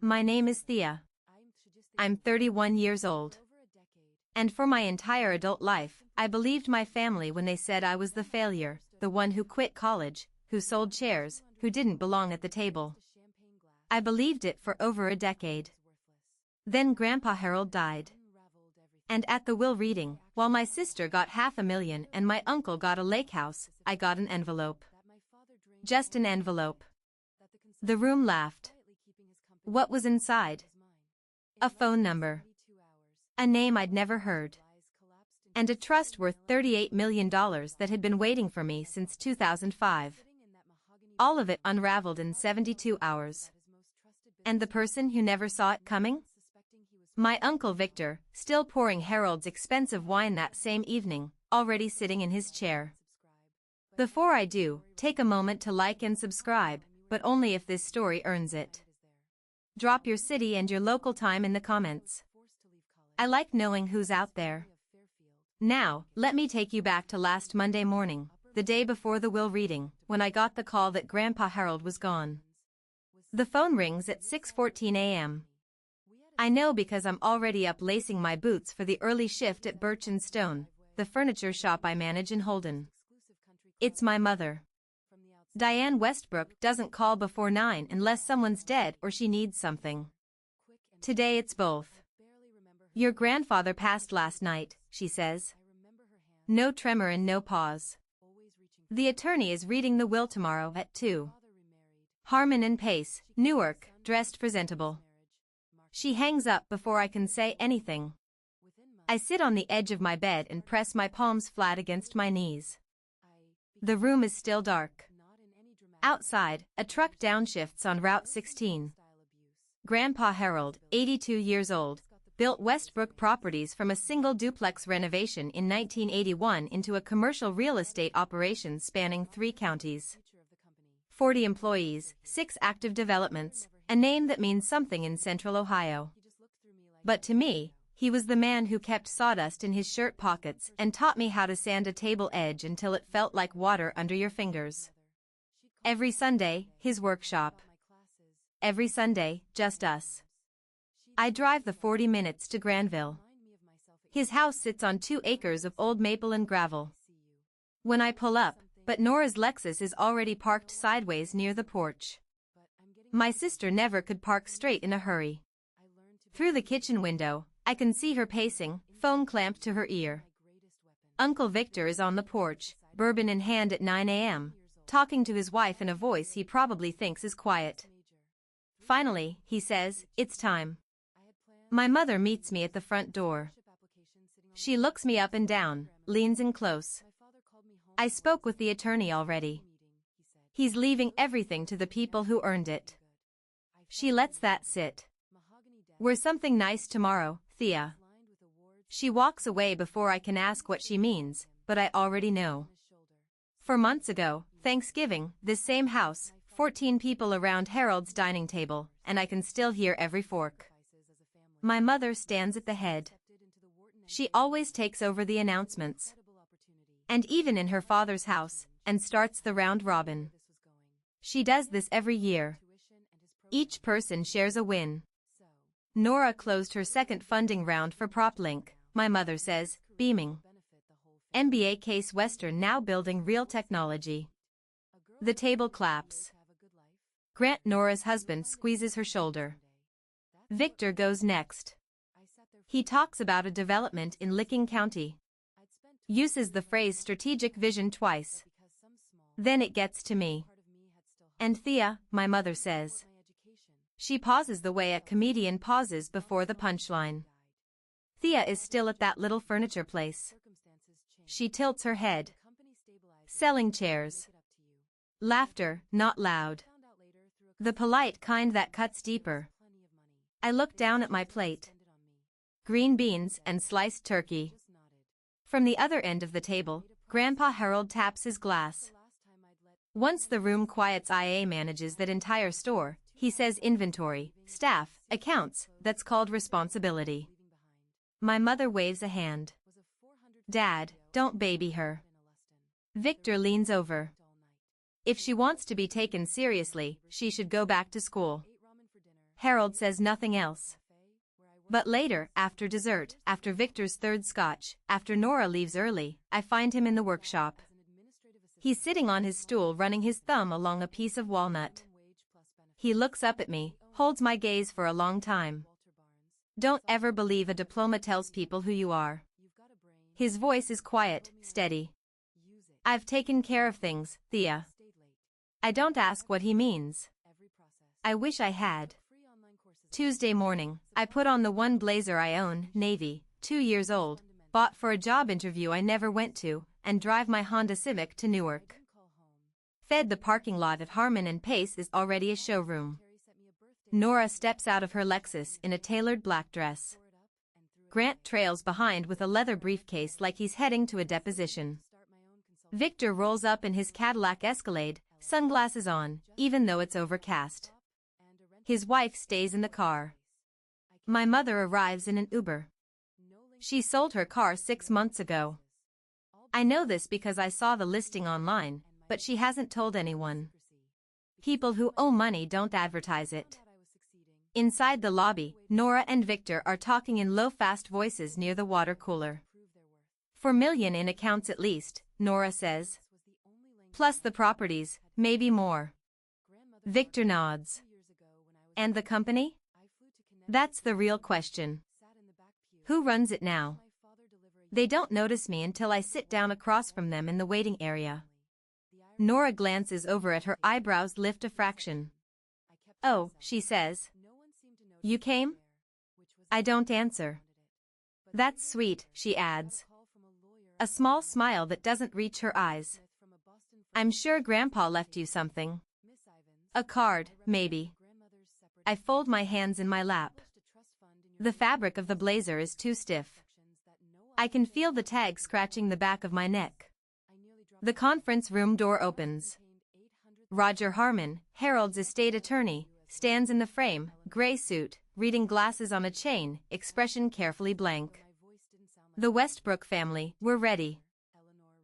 My name is Thea. I'm 31 years old. And for my entire adult life, I believed my family when they said I was the failure, the one who quit college, who sold chairs, who didn't belong at the table. I believed it for over a decade. Then Grandpa Harold died. And at the will reading, while my sister got $500,000 and my uncle got a lake house, I got an envelope. Just an envelope. The room laughed. What was inside? A phone number. A name I'd never heard. And a trust worth $38 million that had been waiting for me since 2005. All of it unraveled in 72 hours. And the person who never saw it coming? My Uncle Victor, still pouring Harold's expensive wine that same evening, already sitting in his chair. Before I do, take a moment to like and subscribe, but only if this story earns it. Drop your city and your local time in the comments. I like knowing who's out there. Now, let me take you back to last Monday morning, the day before the will reading, when I got the call that Grandpa Harold was gone. The phone rings at 6:14 a.m. I know because I'm already up lacing my boots for the early shift at Birch & Stone, the furniture shop I manage in Holden. It's my mother. Diane Westbrook doesn't call before 9 unless someone's dead or she needs something. Today it's both. Your grandfather passed last night, she says. No tremor and no pause. The attorney is reading the will tomorrow at 2. Harmon and Pace, Newark, dressed presentable. She hangs up before I can say anything. I sit on the edge of my bed and press my palms flat against my knees. The room is still dark. Outside, a truck downshifts on Route 16. Grandpa Harold, 82 years old, built Westbrook Properties from a single duplex renovation in 1981 into a commercial real estate operation spanning 3 counties. 40 employees, 6 active developments, a name that means something in Central Ohio. But to me, he was the man who kept sawdust in his shirt pockets and taught me how to sand a table edge until it felt like water under your fingers. Every Sunday, his workshop. Every Sunday, just us. I drive the 40 minutes to Granville. His house sits on 2 acres of old maple and gravel. When I pull up, but Nora's Lexus is already parked sideways near the porch. My sister never could park straight in a hurry. Through the kitchen window, I can see her pacing, phone clamped to her ear. Uncle Victor is on the porch, bourbon in hand at 9 a.m., talking to his wife in a voice he probably thinks is quiet. Finally, he says, "It's time." My mother meets me at the front door. She looks me up and down, leans in close. I spoke with the attorney already. He's leaving everything to the people who earned it. She lets that sit. We're something nice tomorrow, Thea. She walks away before I can ask what she means, but I already know. 4 months ago, Thanksgiving, this same house, 14 people around Harold's dining table, and I can still hear every fork. My mother stands at the head. She always takes over the announcements. And even in her father's house, and starts the round robin. She does this every year. Each person shares a win. Nora closed her second funding round for PropLink, my mother says, beaming. MBA Case Western now building real technology. The table claps. Grant, Nora's husband, squeezes her shoulder. Victor goes next. He talks about a development in Licking County. Uses the phrase strategic vision twice. Then it gets to me. And Thea, my mother says. She pauses the way a comedian pauses before the punchline. Thea is still at that little furniture place. She tilts her head. Selling chairs. Laughter, not loud. The polite kind that cuts deeper. I look down at my plate. Green beans and sliced turkey. From the other end of the table, Grandpa Harold taps his glass. Once the room quiets, IA manages that entire store. He says inventory, staff, accounts, that's called responsibility. My mother waves a hand. Dad, don't baby her. Victor leans over. If she wants to be taken seriously, she should go back to school. Harold says nothing else. But later, after dessert, after Victor's third scotch, after Nora leaves early, I find him in the workshop. He's sitting on his stool running his thumb along a piece of walnut. He looks up at me, holds my gaze for a long time. Don't ever believe a diploma tells people who you are. His voice is quiet, steady. I've taken care of things, Thea. I don't ask what he means. I wish I had. Tuesday morning, I put on the one blazer I own, navy, 2 years old, bought for a job interview I never went to, and drive my Honda Civic to Newark. Fed the parking lot at Harmon & Pace is already a showroom. Nora steps out of her Lexus in a tailored black dress. Grant trails behind with a leather briefcase like he's heading to a deposition. Victor rolls up in his Cadillac Escalade, sunglasses on, even though it's overcast. His wife stays in the car. My mother arrives in an Uber. She sold her car 6 months ago. I know this because I saw the listing online, but she hasn't told anyone. People who owe money don't advertise it. Inside the lobby, Nora and Victor are talking in low fast voices near the water cooler. $4 million in accounts at least, Nora says. Plus the properties, maybe more. Victor nods. And the company? That's the real question. Who runs it now? They don't notice me until I sit down across from them in the waiting area. Nora glances over at her eyebrows lift a fraction. Oh, she says. You came? I don't answer. That's sweet, she adds. A small smile that doesn't reach her eyes. I'm sure Grandpa left you something. A card, maybe. I fold my hands in my lap. The fabric of the blazer is too stiff. I can feel the tag scratching the back of my neck. The conference room door opens. Roger Harmon, Harold's estate attorney, stands in the frame, gray suit, reading glasses on a chain, expression carefully blank. The Westbrook family, we're ready.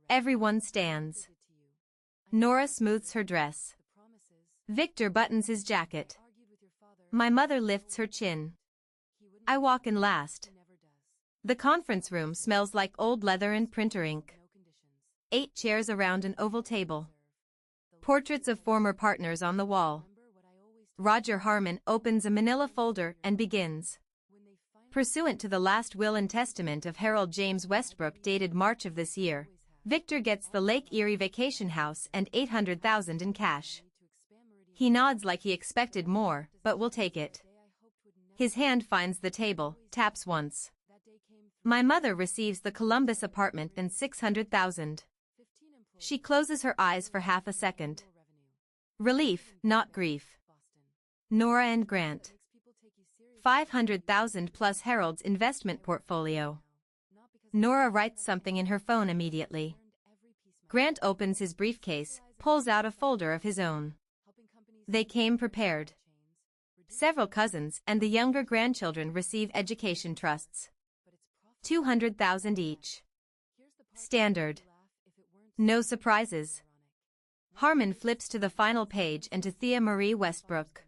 Everyone stands. Nora smooths her dress. Victor buttons his jacket. My mother lifts her chin. I walk in last. The conference room smells like old leather and printer ink. 8 chairs around an oval table. Portraits of former partners on the wall. Roger Harmon opens a manila folder and begins. Pursuant to the last will and testament of Harold James Westbrook dated March of this year, Victor gets the Lake Erie vacation house and $800,000 in cash. He nods like he expected more, but will take it. His hand finds the table, taps once. My mother receives the Columbus apartment and $600,000. She closes her eyes for half a second. Relief, not grief. Nora and Grant. $500,000 plus Harold's investment portfolio. Nora writes something in her phone immediately. Grant opens his briefcase, pulls out a folder of his own. They came prepared. Several cousins and the younger grandchildren receive education trusts. $200,000 each. Standard. No surprises. Harmon flips to the final page and to Thea Marie Westbrook.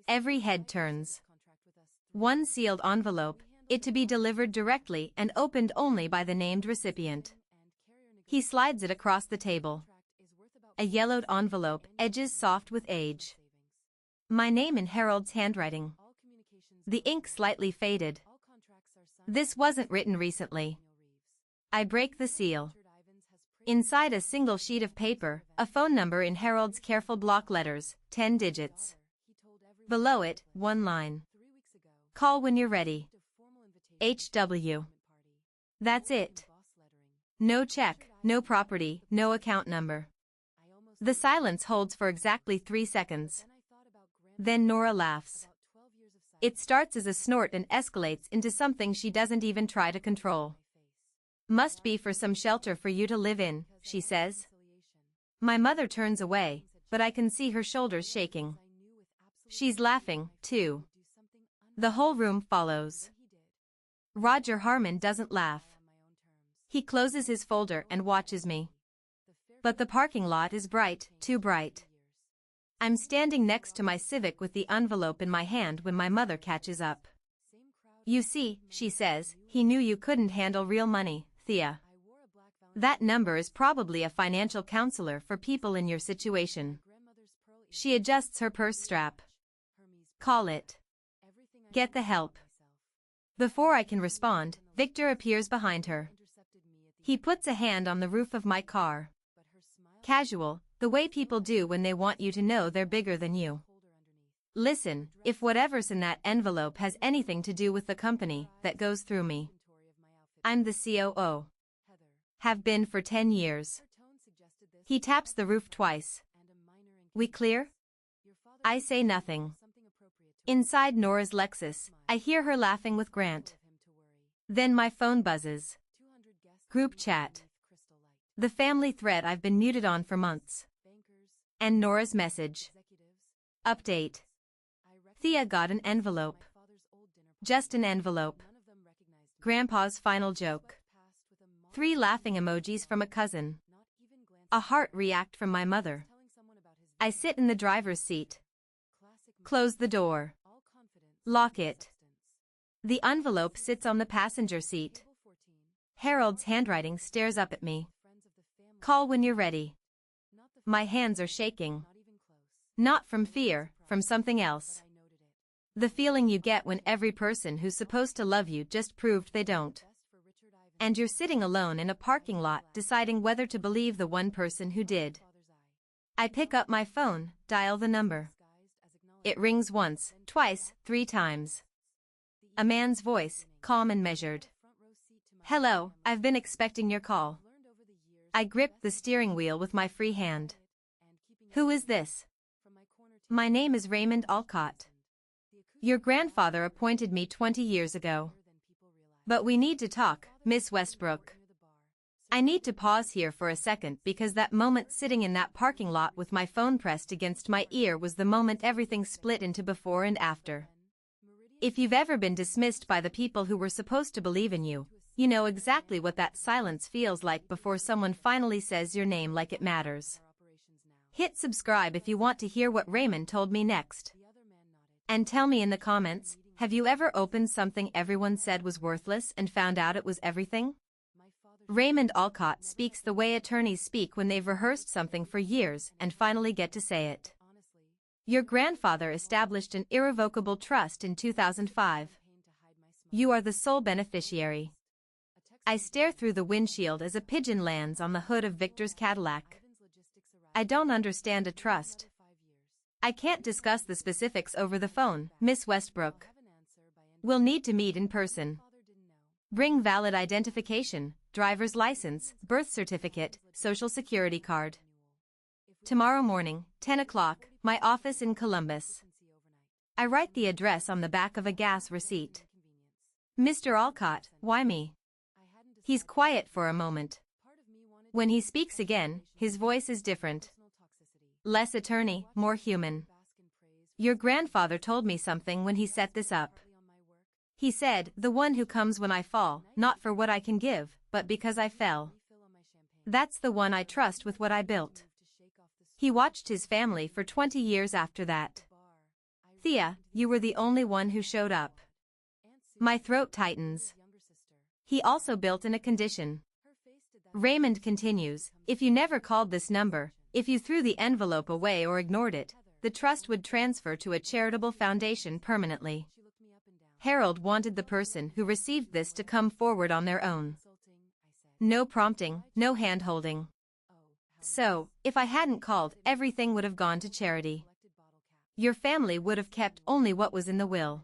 Every head turns. One sealed envelope, it to be delivered directly and opened only by the named recipient. He slides it across the table. A yellowed envelope, edges soft with age. My name in Harold's handwriting. The ink slightly faded. This wasn't written recently. I break the seal. Inside a single sheet of paper, a phone number in Harold's careful block letters, 10 digits. Below it, one line. Call when you're ready. HW. That's it. No check, no property, no account number. The silence holds for exactly 3 seconds. Then Nora laughs. It starts as a snort and escalates into something she doesn't even try to control. Must be for some shelter for you to live in, she says. My mother turns away, but I can see her shoulders shaking. She's laughing, too. The whole room follows. Roger Harmon doesn't laugh. He closes his folder and watches me. But the parking lot is bright, too bright. I'm standing next to my Civic with the envelope in my hand when my mother catches up. You see, she says, he knew you couldn't handle real money, Thea. That number is probably a financial counselor for people in your situation. She adjusts her purse strap. Call it. Get the help. Before I can respond, Victor appears behind her. He puts a hand on the roof of my car. Casual, the way people do when they want you to know they're bigger than you. Listen, if whatever's in that envelope has anything to do with the company that goes through me. I'm the COO. Have been for 10 years. He taps the roof twice. We clear? I say nothing. Inside Nora's Lexus, I hear her laughing with Grant. Then my phone buzzes. Group chat. The family thread I've been muted on for months. And Nora's message. Update. Thea got an envelope. Just an envelope. Grandpa's final joke. 3 laughing emojis from a cousin. A heart react from my mother. I sit in the driver's seat. Close the door. Lock it. The envelope sits on the passenger seat. Harold's handwriting stares up at me. Call when you're ready. My hands are shaking. Not from fear, from something else. The feeling you get when every person who's supposed to love you just proved they don't. And you're sitting alone in a parking lot deciding whether to believe the one person who did. I pick up my phone, dial the number. It rings once, twice, 3 times. A man's voice, calm and measured. Hello, I've been expecting your call. I grip the steering wheel with my free hand. Who is this? My name is Raymond Alcott. Your grandfather appointed me 20 years ago. But we need to talk, Miss Westbrook. I need to pause here for a second because that moment sitting in that parking lot with my phone pressed against my ear was the moment everything split into before and after. If you've ever been dismissed by the people who were supposed to believe in you, you know exactly what that silence feels like before someone finally says your name like it matters. Hit subscribe if you want to hear what Raymond told me next. And tell me in the comments, have you ever opened something everyone said was worthless and found out it was everything? Raymond Alcott speaks the way attorneys speak when they've rehearsed something for years and finally get to say it. Your grandfather established an irrevocable trust in 2005. You are the sole beneficiary. I stare through the windshield as a pigeon lands on the hood of Victor's Cadillac. I don't understand a trust. I can't discuss the specifics over the phone, Miss Westbrook. We'll need to meet in person. Bring valid identification, driver's license, birth certificate, social security card. Tomorrow morning, 10 o'clock, my office in Columbus. I write the address on the back of a gas receipt. Mr. Alcott, why me? He's quiet for a moment. When he speaks again, his voice is different. Less attorney, more human. Your grandfather told me something when he set this up. He said, the one who comes when I fall, not for what I can give, but because I fell. That's the one I trust with what I built. He watched his family for 20 years after that. Thea, you were the only one who showed up. My throat tightens. He also built in a condition. Raymond continues, if you never called this number, if you threw the envelope away or ignored it, the trust would transfer to a charitable foundation permanently. Harold wanted the person who received this to come forward on their own. No prompting, no hand-holding. So, if I hadn't called, everything would have gone to charity. Your family would have kept only what was in the will.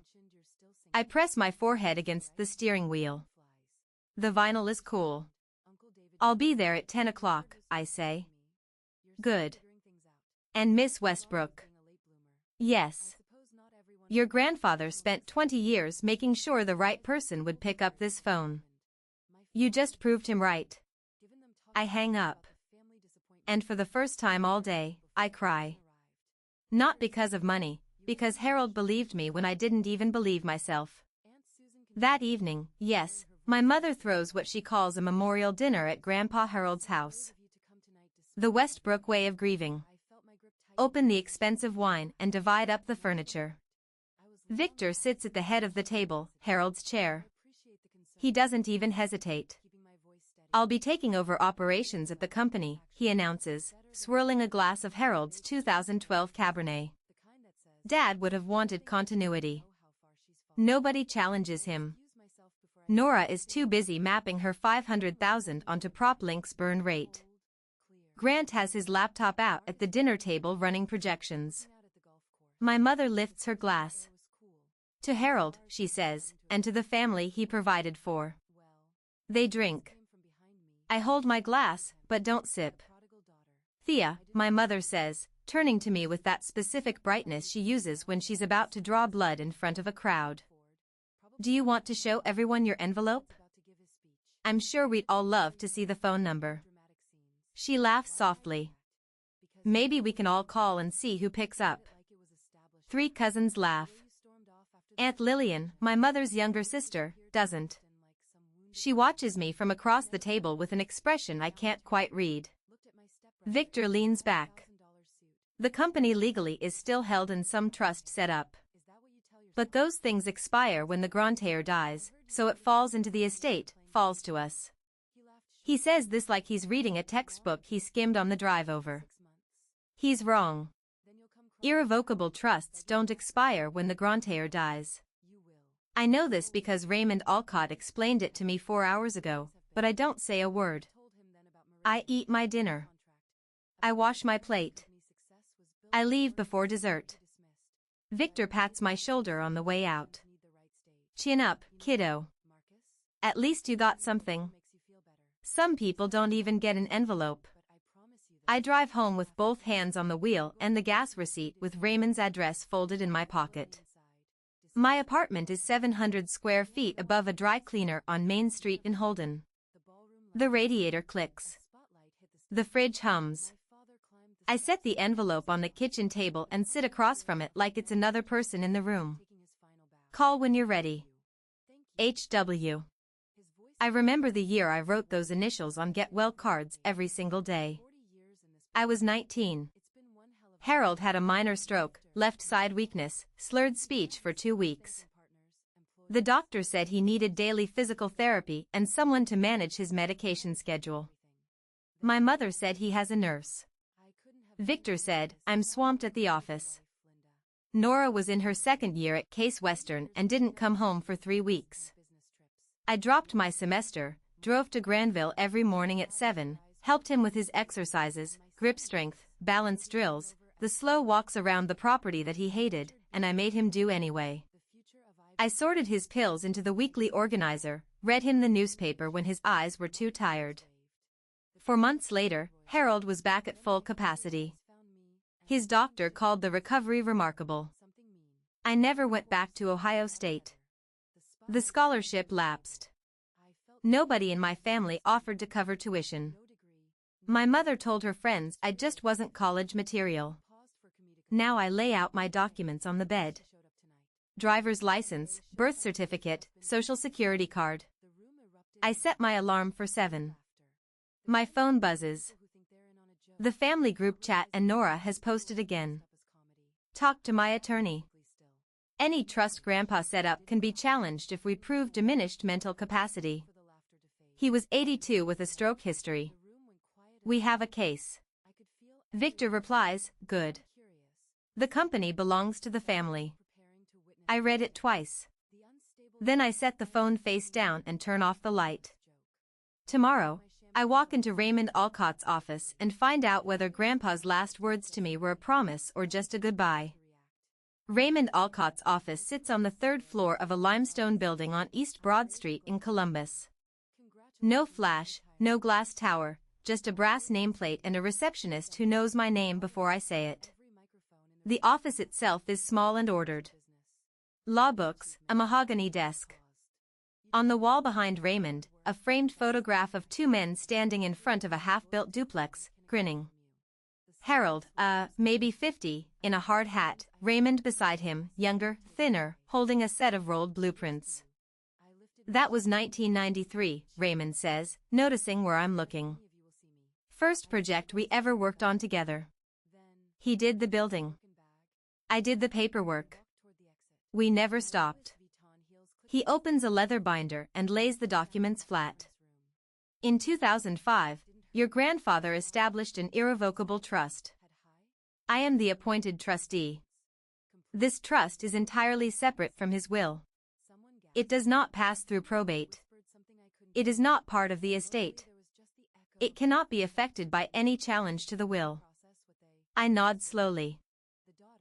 I press my forehead against the steering wheel. The vinyl is cool. I'll be there at 10 o'clock, I say. Good. And Miss Westbrook? Yes. Your grandfather spent 20 years making sure the right person would pick up this phone. You just proved him right. I hang up. And for the first time all day, I cry. Not because of money, because Harold believed me when I didn't even believe myself. That evening, yes, my mother throws what she calls a memorial dinner at Grandpa Harold's house. The Westbrook way of grieving. open the expensive wine and divide up the furniture. Victor sits at the head of the table, Harold's chair. He doesn't even hesitate. I'll be taking over operations at the company, he announces, swirling a glass of Harold's 2012 Cabernet. Dad would have wanted continuity. Nobody challenges him. Nora is too busy mapping her 500,000 onto PropLink's burn rate. Grant has his laptop out at the dinner table running projections. My mother lifts her glass. To Harold, she says, and to the family he provided for. They drink. I hold my glass, but don't sip. Thea, my mother says, turning to me with that specific brightness she uses when she's about to draw blood in front of a crowd. Do you want to show everyone your envelope? I'm sure we'd all love to see the phone number. She laughs softly. Maybe we can all call and see who picks up. 3 cousins laugh. Aunt Lillian, my mother's younger sister, doesn't. She watches me from across the table with an expression I can't quite read. Victor leans back. The company legally is still held in some trust set up. But those things expire when the grantaire dies, so it falls into the estate, falls to us. He says this like he's reading a textbook he skimmed on the drive over. He's wrong. Irrevocable trusts don't expire when the grantaire dies. I know this because Raymond Alcott explained it to me 4 hours ago, but I don't say a word. I eat my dinner. I wash my plate. I leave before dessert. Victor pats my shoulder on the way out. Chin up, kiddo. At least you got something. Some people don't even get an envelope. I drive home with both hands on the wheel and the gas receipt with Raymond's address folded in my pocket. My apartment is 700 square feet above a dry cleaner on Main Street in Holden. The radiator clicks. The fridge hums. I set the envelope on the kitchen table and sit across from it like it's another person in the room. Call when you're ready. HW. I remember the year I wrote those initials on get well cards every single day. I was 19. Harold had a minor stroke, left side weakness, slurred speech for 2 weeks. The doctor said he needed daily physical therapy and someone to manage his medication schedule. My mother said he has a nurse. Victor said, I'm swamped at the office. Nora was in her 2nd year at Case Western and didn't come home for 3 weeks. I dropped my semester, drove to Granville every morning at 7, helped him with his exercises, grip strength, balance drills, the slow walks around the property that he hated, and I made him do anyway. I sorted his pills into the weekly organizer, read him the newspaper when his eyes were too tired. 4 months later, Harold was back at full capacity. His doctor called the recovery remarkable. I never went back to Ohio State. The scholarship lapsed. Nobody in my family offered to cover tuition. My mother told her friends I just wasn't college material. Now I lay out my documents on the bed. Driver's license, birth certificate, social security card. I set my alarm for 7. My phone buzzes. The family group chat and Nora has posted again. Talk to my attorney. Any trust Grandpa set up can be challenged if we prove diminished mental capacity. He was 82 with a stroke history. We have a case. Victor replies, good. The company belongs to the family. I read it twice. Then I set the phone face down and turn off the light. Tomorrow, I walk into Raymond Alcott's office and find out whether Grandpa's last words to me were a promise or just a goodbye. Raymond Alcott's office sits on the 3rd floor of a limestone building on East Broad Street in Columbus. No flash, no glass tower, just a brass nameplate and a receptionist who knows my name before I say it. The office itself is small and ordered. Law books, a mahogany desk. On the wall behind Raymond, a framed photograph of 2 men standing in front of a half-built duplex, grinning. Harold, maybe 50, in a hard hat, Raymond beside him, younger, thinner, holding a set of rolled blueprints. That was 1993, Raymond says, noticing where I'm looking. First project we ever worked on together. He did the building. I did the paperwork. We never stopped. He opens a leather binder and lays the documents flat. In 2005, your grandfather established an irrevocable trust. I am the appointed trustee. This trust is entirely separate from his will. It does not pass through probate. It is not part of the estate. It cannot be affected by any challenge to the will. I nod slowly.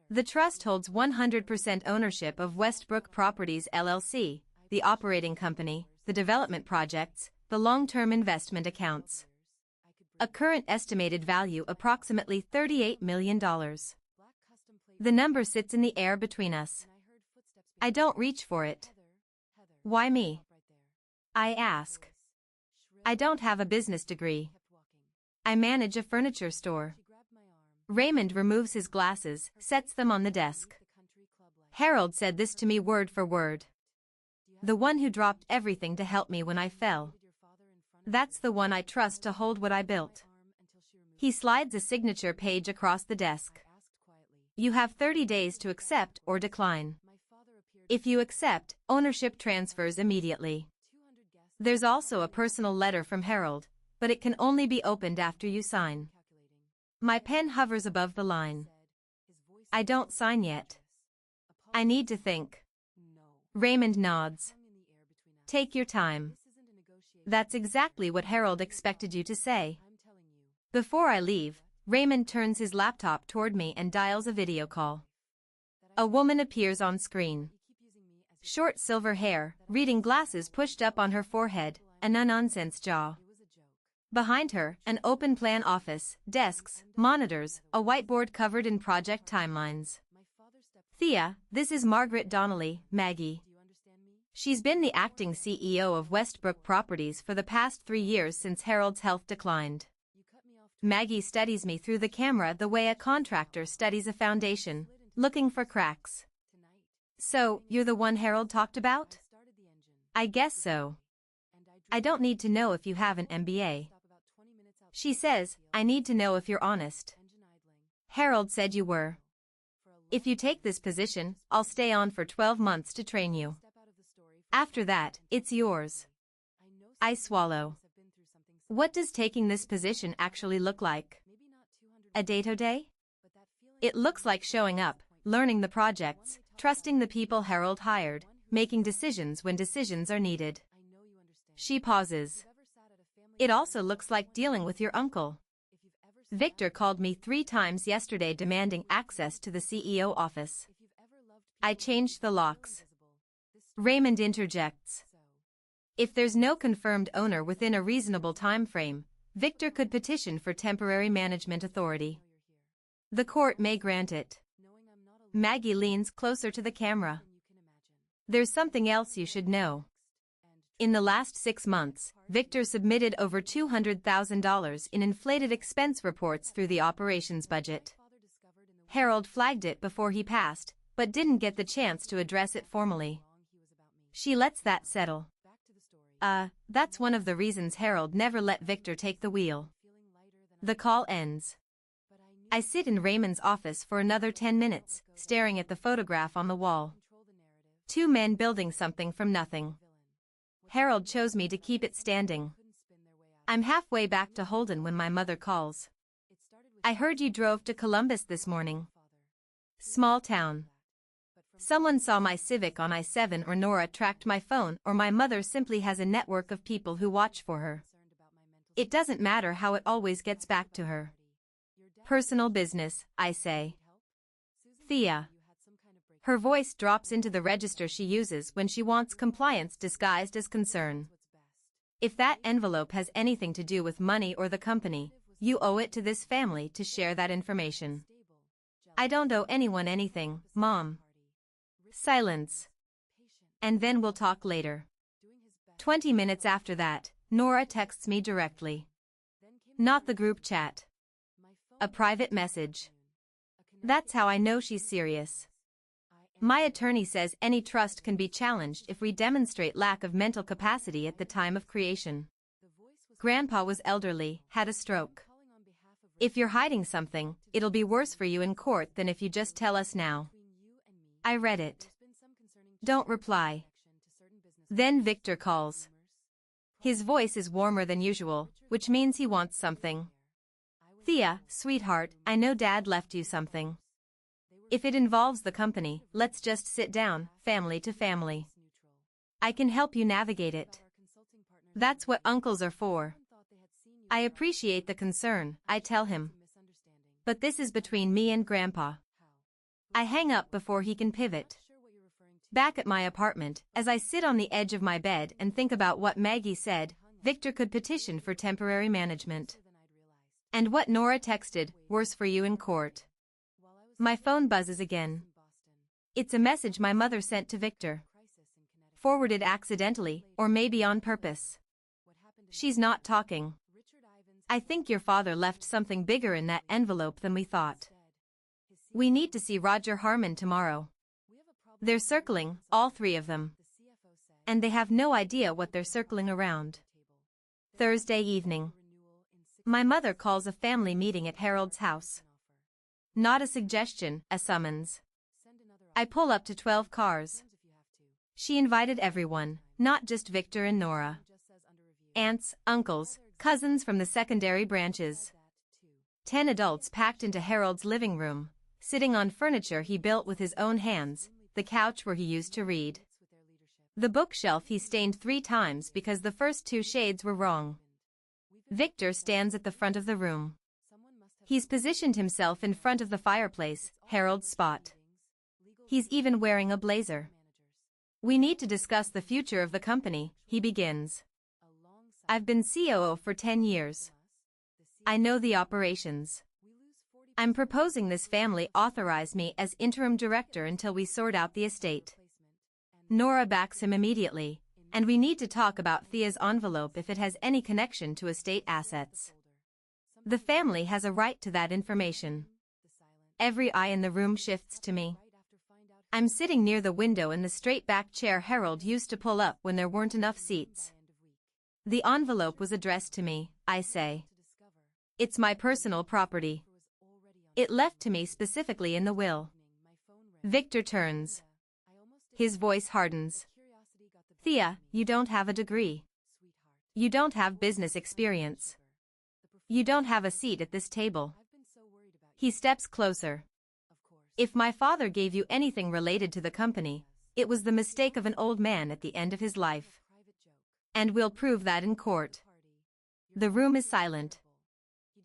The trust holds 100% ownership of Westbrook Properties LLC, the operating company, the development projects, the long-term investment accounts. A current estimated value approximately $38 million. The number sits in the air between us. I don't reach for it. Why me? I ask. I don't have a business degree. I manage a furniture store. Raymond removes his glasses, sets them on the desk. Harold said this to me word for word. The one who dropped everything to help me when I fell. That's the one I trust to hold what I built. He slides a signature page across the desk. You have 30 days to accept or decline. If you accept, ownership transfers immediately. There's also a personal letter from Harold, but it can only be opened after you sign. My pen hovers above the line. I don't sign yet. I need to think. Raymond nods. Take your time. That's exactly what Harold expected you to say. Before I leave, Raymond turns his laptop toward me and dials a video call. A woman appears on screen. Short silver hair, reading glasses pushed up on her forehead, a no-nonsense jaw. Behind her, an open-plan office, desks, monitors, a whiteboard covered in project timelines. Thea, this is Margaret Donnelly, Maggie. She's been the acting CEO of Westbrook Properties for the past 3 years since Harold's health declined. Maggie studies me through the camera the way a contractor studies a foundation, looking for cracks. So, you're the one Harold talked about? I guess so. I don't need to know if you have an MBA. She says, I need to know if you're honest. Harold said you were. If you take this position, I'll stay on for 12 months to train you. After that, it's yours. I swallow. What does taking this position actually look like? A day-to-day? It looks like showing up, learning the projects, trusting the people Harold hired, making decisions when decisions are needed. She pauses. It also looks like dealing with your uncle. Victor called me 3 times yesterday demanding access to the CEO office. I changed the locks. Raymond interjects. If there's no confirmed owner within a reasonable time frame, Victor could petition for temporary management authority. The court may grant it. Maggie leans closer to the camera. There's something else you should know. In the last 6 months, Victor submitted over $200,000 in inflated expense reports through the operations budget. Harold flagged it before he passed, but didn't get the chance to address it formally. She lets that settle. That's one of the reasons Harold never let Victor take the wheel. The call ends. I sit in Raymond's office for another 10 minutes, staring at the photograph on the wall. 2 men building something from nothing. Harold chose me to keep it standing. I'm halfway back to Holden when my mother calls. I heard you drove to Columbus this morning. Small town. Someone saw my Civic on I-7 or Nora tracked my phone or my mother simply has a network of people who watch for her. It doesn't matter how it always gets back to her. Personal business, I say. Thea. Her voice drops into the register she uses when she wants compliance disguised as concern. If that envelope has anything to do with money or the company, you owe it to this family to share that information. I don't owe anyone anything, Mom. Silence. And then we'll talk later. 20 minutes after that, Nora texts me directly. Not the group chat. A private message. That's how I know she's serious. My attorney says any trust can be challenged if we demonstrate lack of mental capacity at the time of creation. Grandpa was elderly, had a stroke. If you're hiding something, it'll be worse for you in court than if you just tell us now. I read it. Don't reply. Then Victor calls. His voice is warmer than usual, which means he wants something. Thea, sweetheart, I know Dad left you something. If it involves the company, let's just sit down, family to family. I can help you navigate it. That's what uncles are for. I appreciate the concern, I tell him. But this is between me and Grandpa. I hang up before he can pivot. Back at my apartment, as I sit on the edge of my bed and think about what Maggie said, Victor could petition for temporary management. And what Nora texted, worse for you in court. My phone buzzes again. It's a message my mother sent to Victor. Forwarded accidentally, or maybe on purpose. She's not talking. I think your father left something bigger in that envelope than we thought. We need to see Roger Harmon tomorrow. They're circling, all three of them. And they have no idea what they're circling around. Thursday evening. My mother calls a family meeting at Harold's house. Not a suggestion, a summons. I pull up to 12 cars. She invited everyone, not just Victor and Nora. Aunts, uncles, cousins from the secondary branches. 10 adults packed into Harold's living room, sitting on furniture he built with his own hands, the couch where he used to read. The bookshelf he stained 3 times because the first 2 shades were wrong. Victor stands at the front of the room. He's positioned himself in front of the fireplace, Harold's spot. He's even wearing a blazer. We need to discuss the future of the company, he begins. I've been COO for 10 years. I know the operations. I'm proposing this family authorize me as interim director until we sort out the estate. Nora backs him immediately, and we need to talk about Thea's envelope if it has any connection to estate assets. The family has a right to that information. Every eye in the room shifts to me. I'm sitting near the window in the straight-back chair Harold used to pull up when there weren't enough seats. The envelope was addressed to me, I say. It's my personal property. It left to me specifically in the will. Victor turns. His voice hardens. Thea, you don't have a degree. You don't have business experience. You don't have a seat at this table. He steps closer. If my father gave you anything related to the company, it was the mistake of an old man at the end of his life. And we'll prove that in court. The room is silent.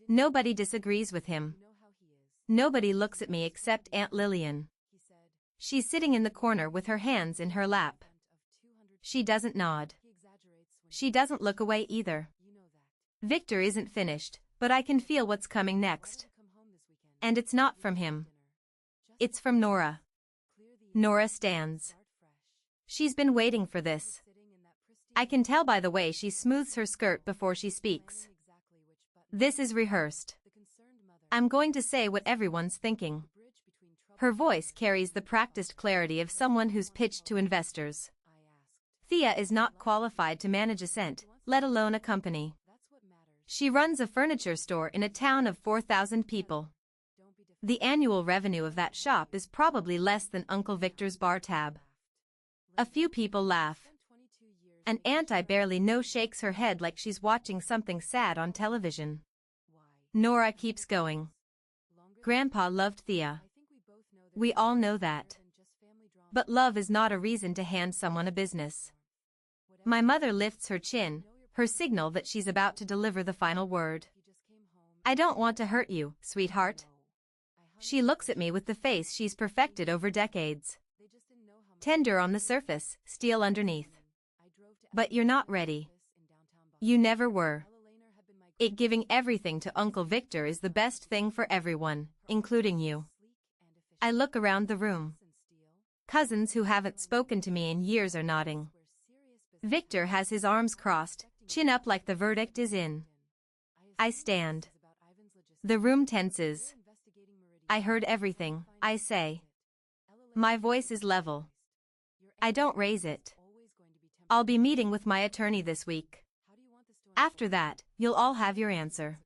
Nobody disagrees with him. Nobody looks at me except Aunt Lillian. She's sitting in the corner with her hands in her lap. She doesn't nod. She doesn't look away either. Victor isn't finished, but I can feel what's coming next. And it's not from him. It's from Nora. Nora stands. She's been waiting for this. I can tell by the way she smooths her skirt before she speaks. This is rehearsed. I'm going to say what everyone's thinking. Her voice carries the practiced clarity of someone who's pitched to investors. Thea is not qualified to manage a cent, let alone a company. She runs a furniture store in a town of 4,000 people. The annual revenue of that shop is probably less than Uncle Victor's bar tab. A few people laugh. An aunt I barely know shakes her head like she's watching something sad on television. Nora keeps going. Grandpa loved Thea. We all know that. But love is not a reason to hand someone a business. My mother lifts her chin, her signal that she's about to deliver the final word. I don't want to hurt you, sweetheart. She looks at me with the face she's perfected over decades. Tender on the surface, steel underneath. But you're not ready. You never were. It giving everything to Uncle Victor is the best thing for everyone, including you. I look around the room. Cousins who haven't spoken to me in years are nodding. Victor has his arms crossed, chin up like the verdict is in. I stand. The room tenses. I heard everything, I say. My voice is level. I don't raise it. I'll be meeting with my attorney this week. After that, you'll all have your answer.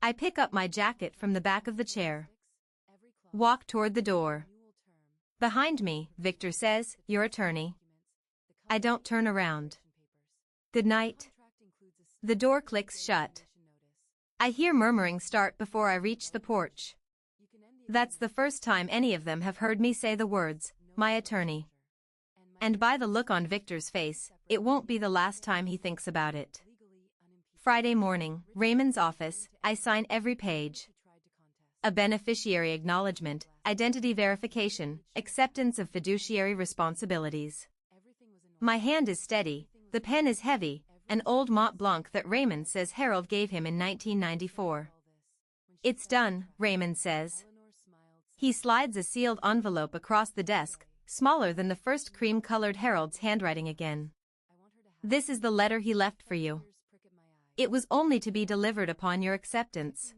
I pick up my jacket from the back of the chair. Walk toward the door. Behind me, Victor says, "Your attorney." I don't turn around. "Good night." The door clicks shut. I hear murmuring start before I reach the porch. That's the first time any of them have heard me say the words, "my attorney." And by the look on Victor's face, it won't be the last time he thinks about it. Friday morning, Raymond's office, I sign every page. A beneficiary acknowledgement, identity verification, acceptance of fiduciary responsibilities. My hand is steady, the pen is heavy, an old Mont Blanc that Raymond says Harold gave him in 1994. "It's done," Raymond says. He slides a sealed envelope across the desk, smaller than the first cream-colored Harold's handwriting again. "This is the letter he left for you. It was only to be delivered upon your acceptance."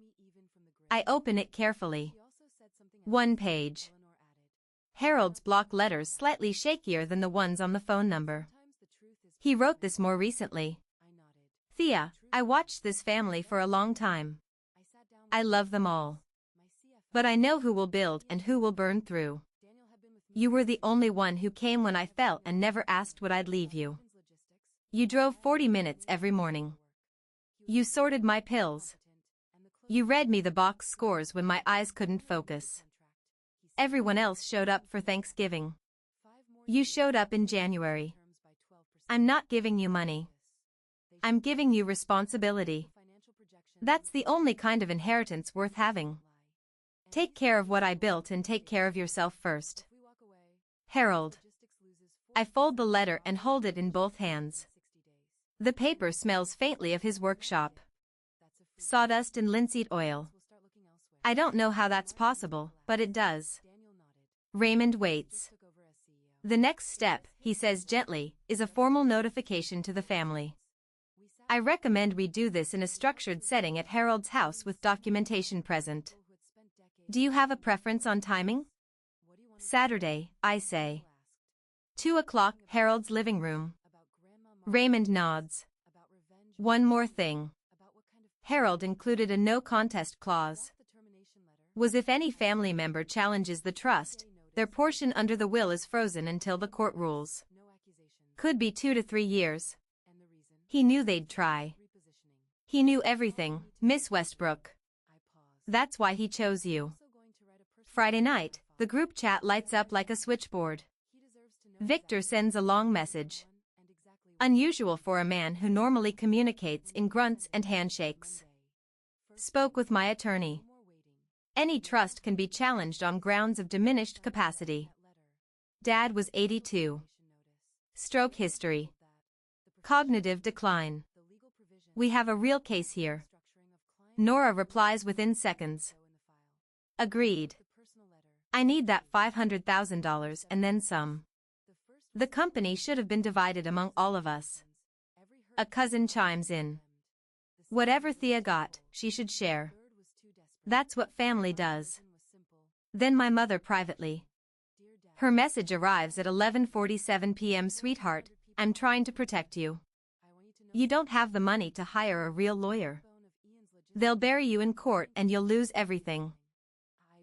I open it carefully. One page. Harold's block letters slightly shakier than the ones on the phone number. He wrote this more recently. "Thea, I watched this family for a long time. I love them all. But I know who will build and who will burn through. You were the only one who came when I fell and never asked would I'd leave you. You drove 40 minutes every morning. You sorted my pills. You read me the box scores when my eyes couldn't focus. Everyone else showed up for Thanksgiving. You showed up in January. I'm not giving you money. I'm giving you responsibility. That's the only kind of inheritance worth having. Take care of what I built and take care of yourself first. Harold." I fold the letter and hold it in both hands. The paper smells faintly of his workshop. Sawdust and linseed oil. I don't know how that's possible, but it does. Raymond waits. "The next step," he says gently, "is a formal notification to the family. I recommend we do this in a structured setting at Harold's house with documentation present. Do you have a preference on timing?" "Saturday," I say. 2:00, Harold's living room. Raymond nods. "One more thing." Harold included a no-contest clause. Was if any family member challenges the trust, their portion under the will is frozen until the court rules. Could be 2 to 3 years. He knew they'd try. He knew everything, Miss Westbrook. That's why he chose you. Friday night, the group chat lights up like a switchboard. Victor sends a long message. Unusual for a man who normally communicates in grunts and handshakes. "Spoke with my attorney. Any trust can be challenged on grounds of diminished capacity. Dad was 82. Stroke history. Cognitive decline. We have a real case here." Nora replies within seconds. "Agreed. I need that $500,000 and then some. The company should have been divided among all of us." A cousin chimes in. "Whatever Thea got, she should share. That's what family does." Then my mother privately. Her message arrives at 11:47 p.m. "Sweetheart, I'm trying to protect you. You don't have the money to hire a real lawyer. They'll bury you in court and you'll lose everything.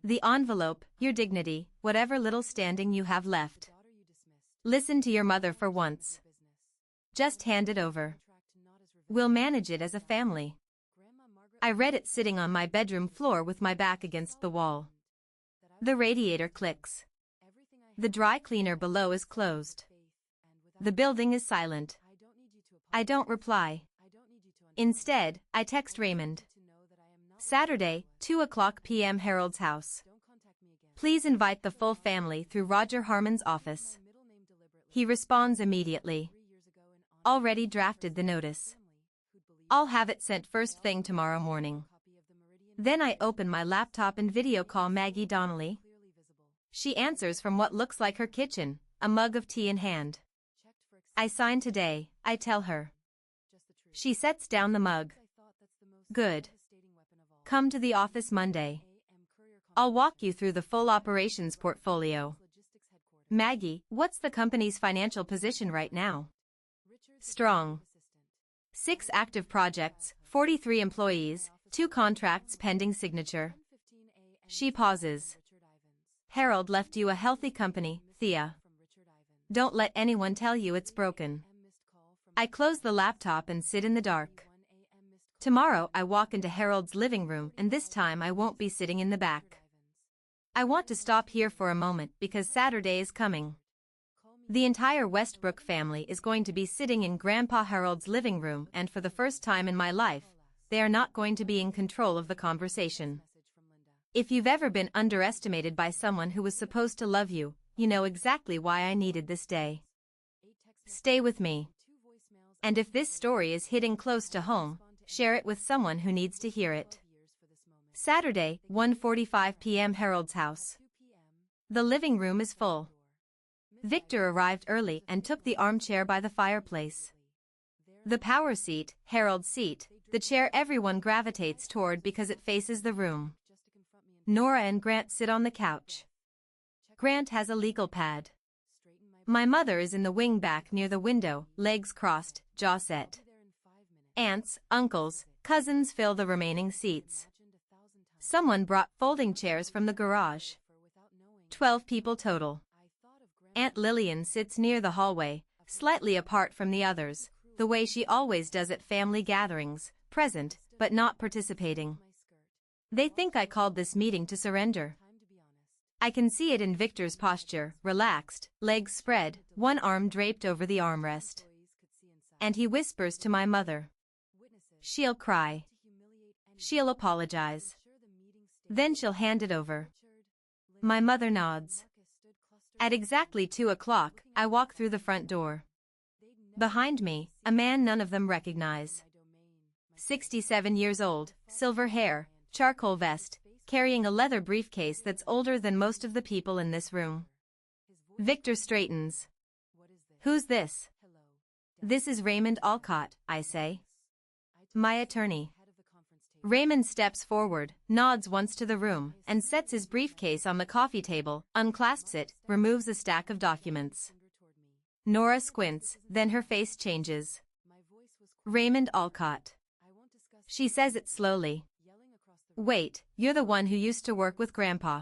The envelope, your dignity, whatever little standing you have left. Listen to your mother for once. Just hand it over. We'll manage it as a family." I read it sitting on my bedroom floor with my back against the wall. The radiator clicks. The dry cleaner below is closed. The building is silent. I don't reply. Instead, I text Raymond. Saturday, 2:00 p.m. Harold's house. Please invite the full family through Roger Harmon's office. He responds immediately. Already drafted the notice. I'll have it sent first thing tomorrow morning. Then I open my laptop and video call Maggie Donnelly. She answers from what looks like her kitchen, a mug of tea in hand. "I sign today," I tell her. She sets down the mug. "Good. Come to the office Monday. I'll walk you through the full operations portfolio." "Maggie, what's the company's financial position right now?" "Strong. 6 active projects, 43 employees, 2 contracts pending signature. She pauses. Harold left you a healthy company, Thea. Don't let anyone tell you it's broken. I close the laptop and sit in the dark. Tomorrow I walk into Harold's living room and this time I won't be sitting in the back. I want to stop here for a moment because Saturday is coming. The entire Westbrook family is going to be sitting in Grandpa Harold's living room and for the first time in my life, they are not going to be in control of the conversation. If you've ever been underestimated by someone who was supposed to love you, you know exactly why I needed this day. Stay with me. And if this story is hitting close to home, share it with someone who needs to hear it. Saturday, 1:45 p.m. Harold's house. The living room is full. Victor arrived early and took the armchair by the fireplace. The power seat, Harold's seat, the chair everyone gravitates toward because it faces the room. Nora and Grant sit on the couch. Grant has a legal pad. My mother is in the wing back near the window, legs crossed, jaw set. Aunts, uncles, cousins fill the remaining seats. Someone brought folding chairs from the garage. 12 people total. Aunt Lillian sits near the hallway, slightly apart from the others, the way she always does at family gatherings, present, but not participating. They think I called this meeting to surrender. I can see it in Victor's posture, relaxed, legs spread, one arm draped over the armrest. And he whispers to my mother. She'll cry. She'll apologize. Then she'll hand it over. My mother nods. At exactly 2 o'clock, I walk through the front door. Behind me, a man none of them recognize. 67 years old, silver hair, charcoal vest, carrying a leather briefcase that's older than most of the people in this room. Victor straightens. Who's this? This is Raymond Alcott, I say. My attorney. Raymond steps forward, nods once to the room, and sets his briefcase on the coffee table, unclasps it, removes a stack of documents. Nora squints, then her face changes. Raymond Alcott. She says it slowly. Wait, you're the one who used to work with Grandpa.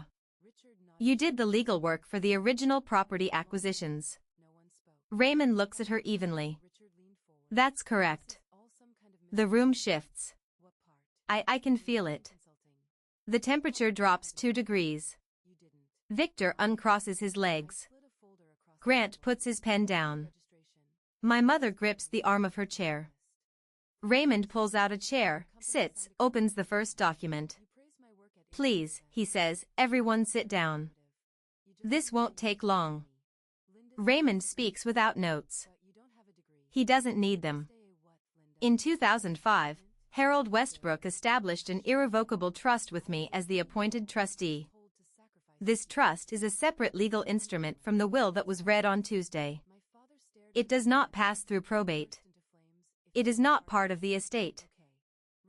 You did the legal work for the original property acquisitions. Raymond looks at her evenly. That's correct. The room shifts. I can feel it. The temperature drops 2 degrees. Victor uncrosses his legs. Grant puts his pen down. My mother grips the arm of her chair. Raymond pulls out a chair, sits, opens the first document. Please, he says, everyone sit down. This won't take long. Raymond speaks without notes. He doesn't need them. In 2005, Harold Westbrook established an irrevocable trust with me as the appointed trustee. This trust is a separate legal instrument from the will that was read on Tuesday. It does not pass through probate. It is not part of the estate.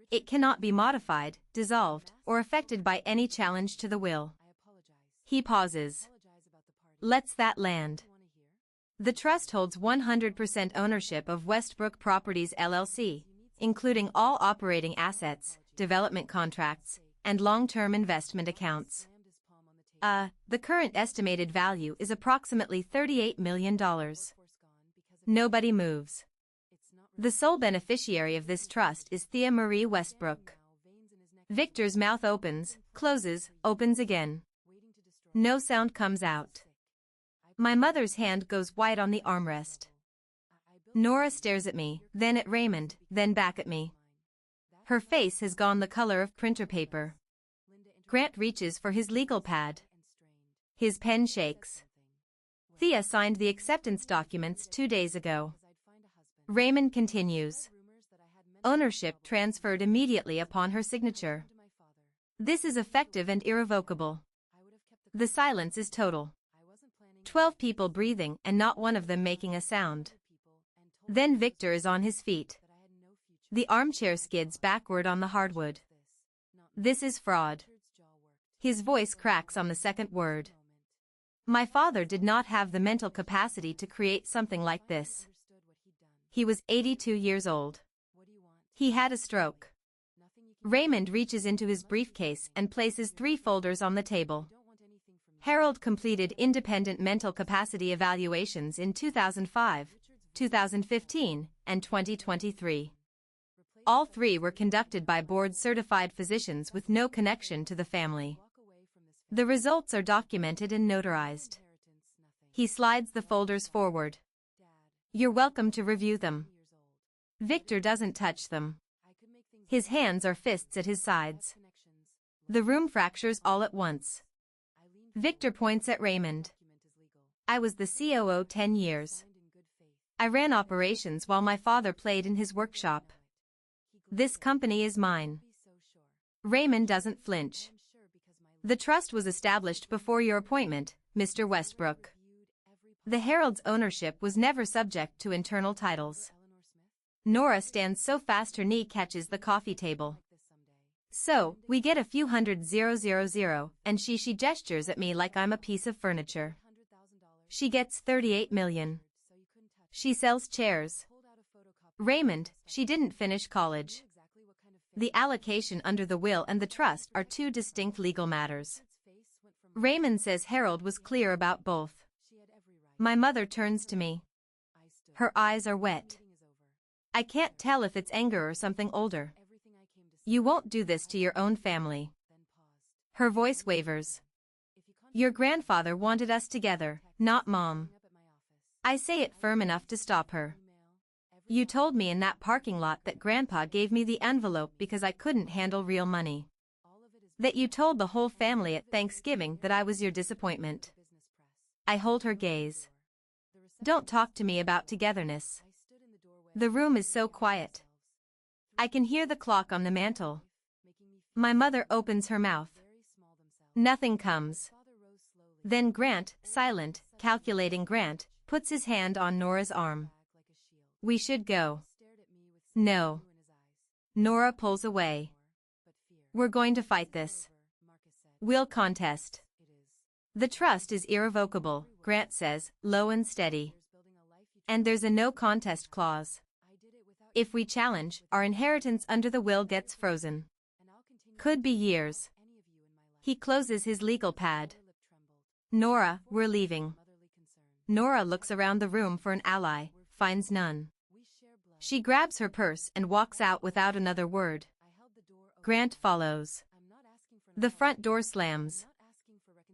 It cannot be modified, dissolved, or affected by any challenge to the will. He pauses. Lets that land. The trust holds 100% ownership of Westbrook Properties LLC, including all operating assets, development contracts, and long-term investment accounts. The current estimated value is approximately $38 million. Nobody moves. The sole beneficiary of this trust is Thea Marie Westbrook. Victor's mouth opens, closes, opens again. No sound comes out. My mother's hand goes white on the armrest. Nora stares at me, then at Raymond, then back at me. Her face has gone the color of printer paper. Grant reaches for his legal pad. His pen shakes. Thea signed the acceptance documents 2 days ago. Raymond continues. Ownership transferred immediately upon her signature. This is effective and irrevocable. The silence is total. 12 people breathing and not one of them making a sound. Then Victor is on his feet. The armchair skids backward on the hardwood. This is fraud. His voice cracks on the second word. My father did not have the mental capacity to create something like this. He was 82 years old. He had a stroke. Raymond reaches into his briefcase and places 3 folders on the table. Harold completed independent mental capacity evaluations in 2005, 2015, and 2023. All 3 were conducted by board-certified physicians with no connection to the family. The results are documented and notarized. He slides the folders forward. You're welcome to review them. Victor doesn't touch them. His hands are fists at his sides. The room fractures all at once. Victor points at Raymond. I was the COO 10 years. I ran operations while my father played in his workshop. This company is mine. Raymond doesn't flinch. The trust was established before your appointment, Mr. Westbrook. The Herald's ownership was never subject to internal titles. Nora stands so fast her knee catches the coffee table. So, we get a few hundred 000, and she gestures at me like I'm a piece of furniture. She gets 38 million. She sells chairs. Raymond, she didn't finish college. The allocation under the will and the trust are 2 distinct legal matters. Raymond says Harold was clear about both. My mother turns to me. Her eyes are wet. I can't tell if it's anger or something older. You won't do this to your own family. Her voice wavers. Your grandfather wanted us together, not Mom. I say it firm enough to stop her. You told me in that parking lot that Grandpa gave me the envelope because I couldn't handle real money. That you told the whole family at Thanksgiving that I was your disappointment. I hold her gaze. Don't talk to me about togetherness. The room is so quiet. I can hear the clock on the mantel. My mother opens her mouth. Nothing comes. Then Grant, silent, calculating Grant, puts his hand on Nora's arm. We should go. No. Nora pulls away. We're going to fight this. We'll contest. The trust is irrevocable, Grant says, low and steady. And there's a no contest clause. If we challenge, our inheritance under the will gets frozen. Could be years. He closes his legal pad. Nora, we're leaving. Nora looks around the room for an ally, finds none. She grabs her purse and walks out without another word. Grant follows. The front door slams.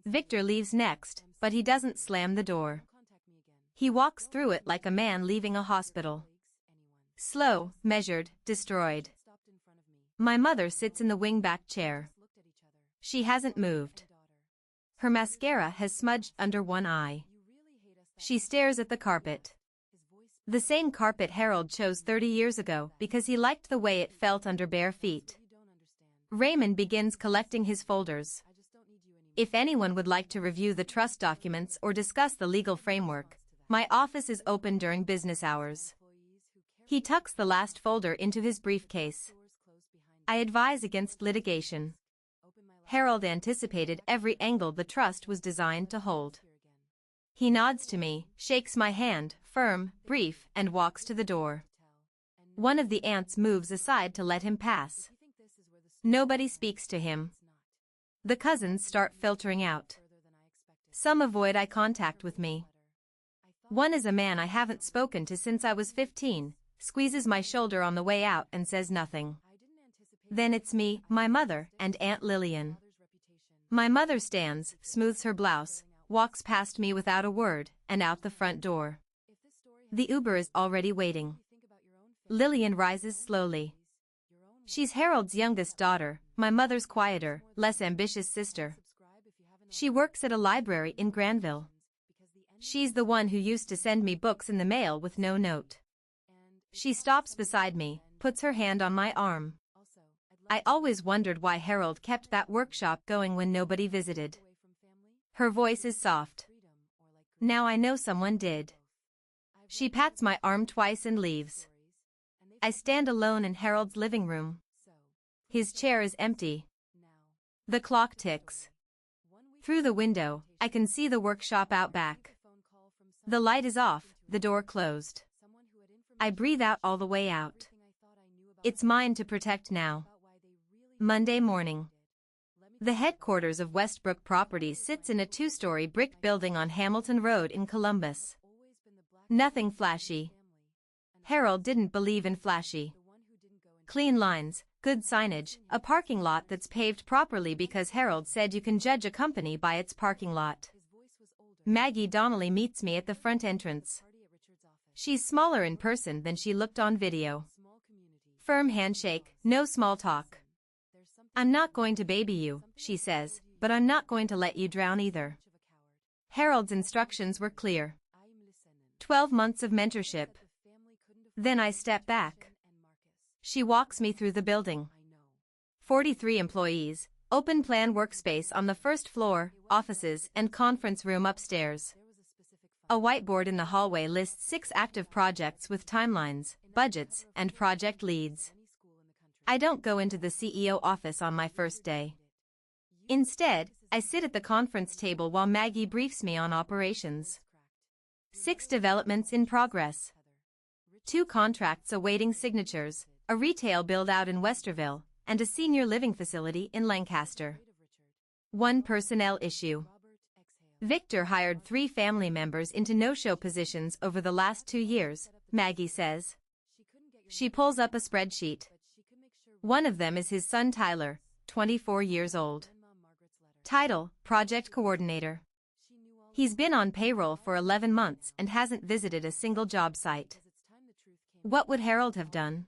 Victor leaves next, but he doesn't slam the door. He walks through it like a man leaving a hospital. Slow, measured, destroyed. My mother sits in the wing-back chair. She hasn't moved. Her mascara has smudged under one eye. She stares at the carpet. The same carpet Harold chose 30 years ago because he liked the way it felt under bare feet. Raymond begins collecting his folders. If anyone would like to review the trust documents or discuss the legal framework, my office is open during business hours. He tucks the last folder into his briefcase. I advise against litigation. Harold anticipated every angle the trust was designed to hold. He nods to me, shakes my hand, firm, brief, and walks to the door. One of the aunts moves aside to let him pass. Nobody speaks to him. The cousins start filtering out. Some avoid eye contact with me. One is a man I haven't spoken to since I was 15, squeezes my shoulder on the way out and says nothing. Then it's me, my mother, and Aunt Lillian. My mother stands, smooths her blouse, walks past me without a word, and out the front door. The Uber is already waiting. Lillian rises slowly. She's Harold's youngest daughter, my mother's quieter, less ambitious sister. She works at a library in Granville. She's the one who used to send me books in the mail with no note. She stops beside me, puts her hand on my arm. I always wondered why Harold kept that workshop going when nobody visited. Her voice is soft. Now I know someone did. She pats my arm twice and leaves. I stand alone in Harold's living room. His chair is empty. The clock ticks. Through the window, I can see the workshop out back. The light is off, the door closed. I breathe out all the way out. It's mine to protect now. Monday morning. The headquarters of Westbrook Properties sits in a two-story brick building on Hamilton Road in Columbus. Nothing flashy. Harold didn't believe in flashy. Clean lines, good signage, a parking lot that's paved properly because Harold said you can judge a company by its parking lot. Maggie Donnelly meets me at the front entrance. She's smaller in person than she looked on video. Firm handshake, no small talk. "I'm not going to baby you," she says, "but I'm not going to let you drown either." Harold's instructions were clear. 12 months of mentorship. Then I step back. She walks me through the building. 43 employees, open plan workspace on the first floor, offices and conference room upstairs. A whiteboard in the hallway lists 6 active projects with timelines, budgets, and project leads. I don't go into the CEO office on my first day. Instead, I sit at the conference table while Maggie briefs me on operations. 6 developments in progress. 2 contracts awaiting signatures, a retail build-out in Westerville, and a senior living facility in Lancaster. 1 personnel issue. Victor hired 3 family members into no-show positions over the last 2 years, Maggie says. She pulls up a spreadsheet. One of them is his son Tyler, 24 years old. Title, Project Coordinator. He's been on payroll for 11 months and hasn't visited a single job site. What would Harold have done?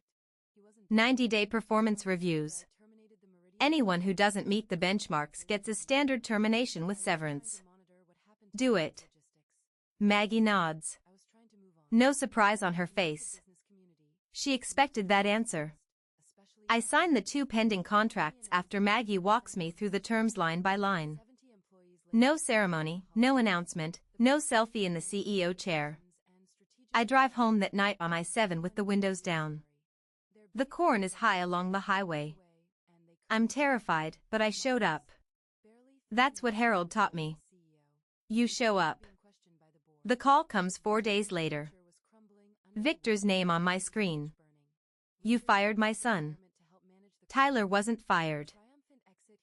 90-day performance reviews. Anyone who doesn't meet the benchmarks gets a standard termination with severance. Do it. Maggie nods. No surprise on her face. She expected that answer. I sign the 2 pending contracts after Maggie walks me through the terms line by line. No ceremony, no announcement, no selfie in the CEO chair. I drive home that night on I-7 with the windows down. The corn is high along the highway. I'm terrified, but I showed up. That's what Harold taught me. You show up. The call comes 4 days later. Victor's name on my screen. "You fired my son." Tyler wasn't fired.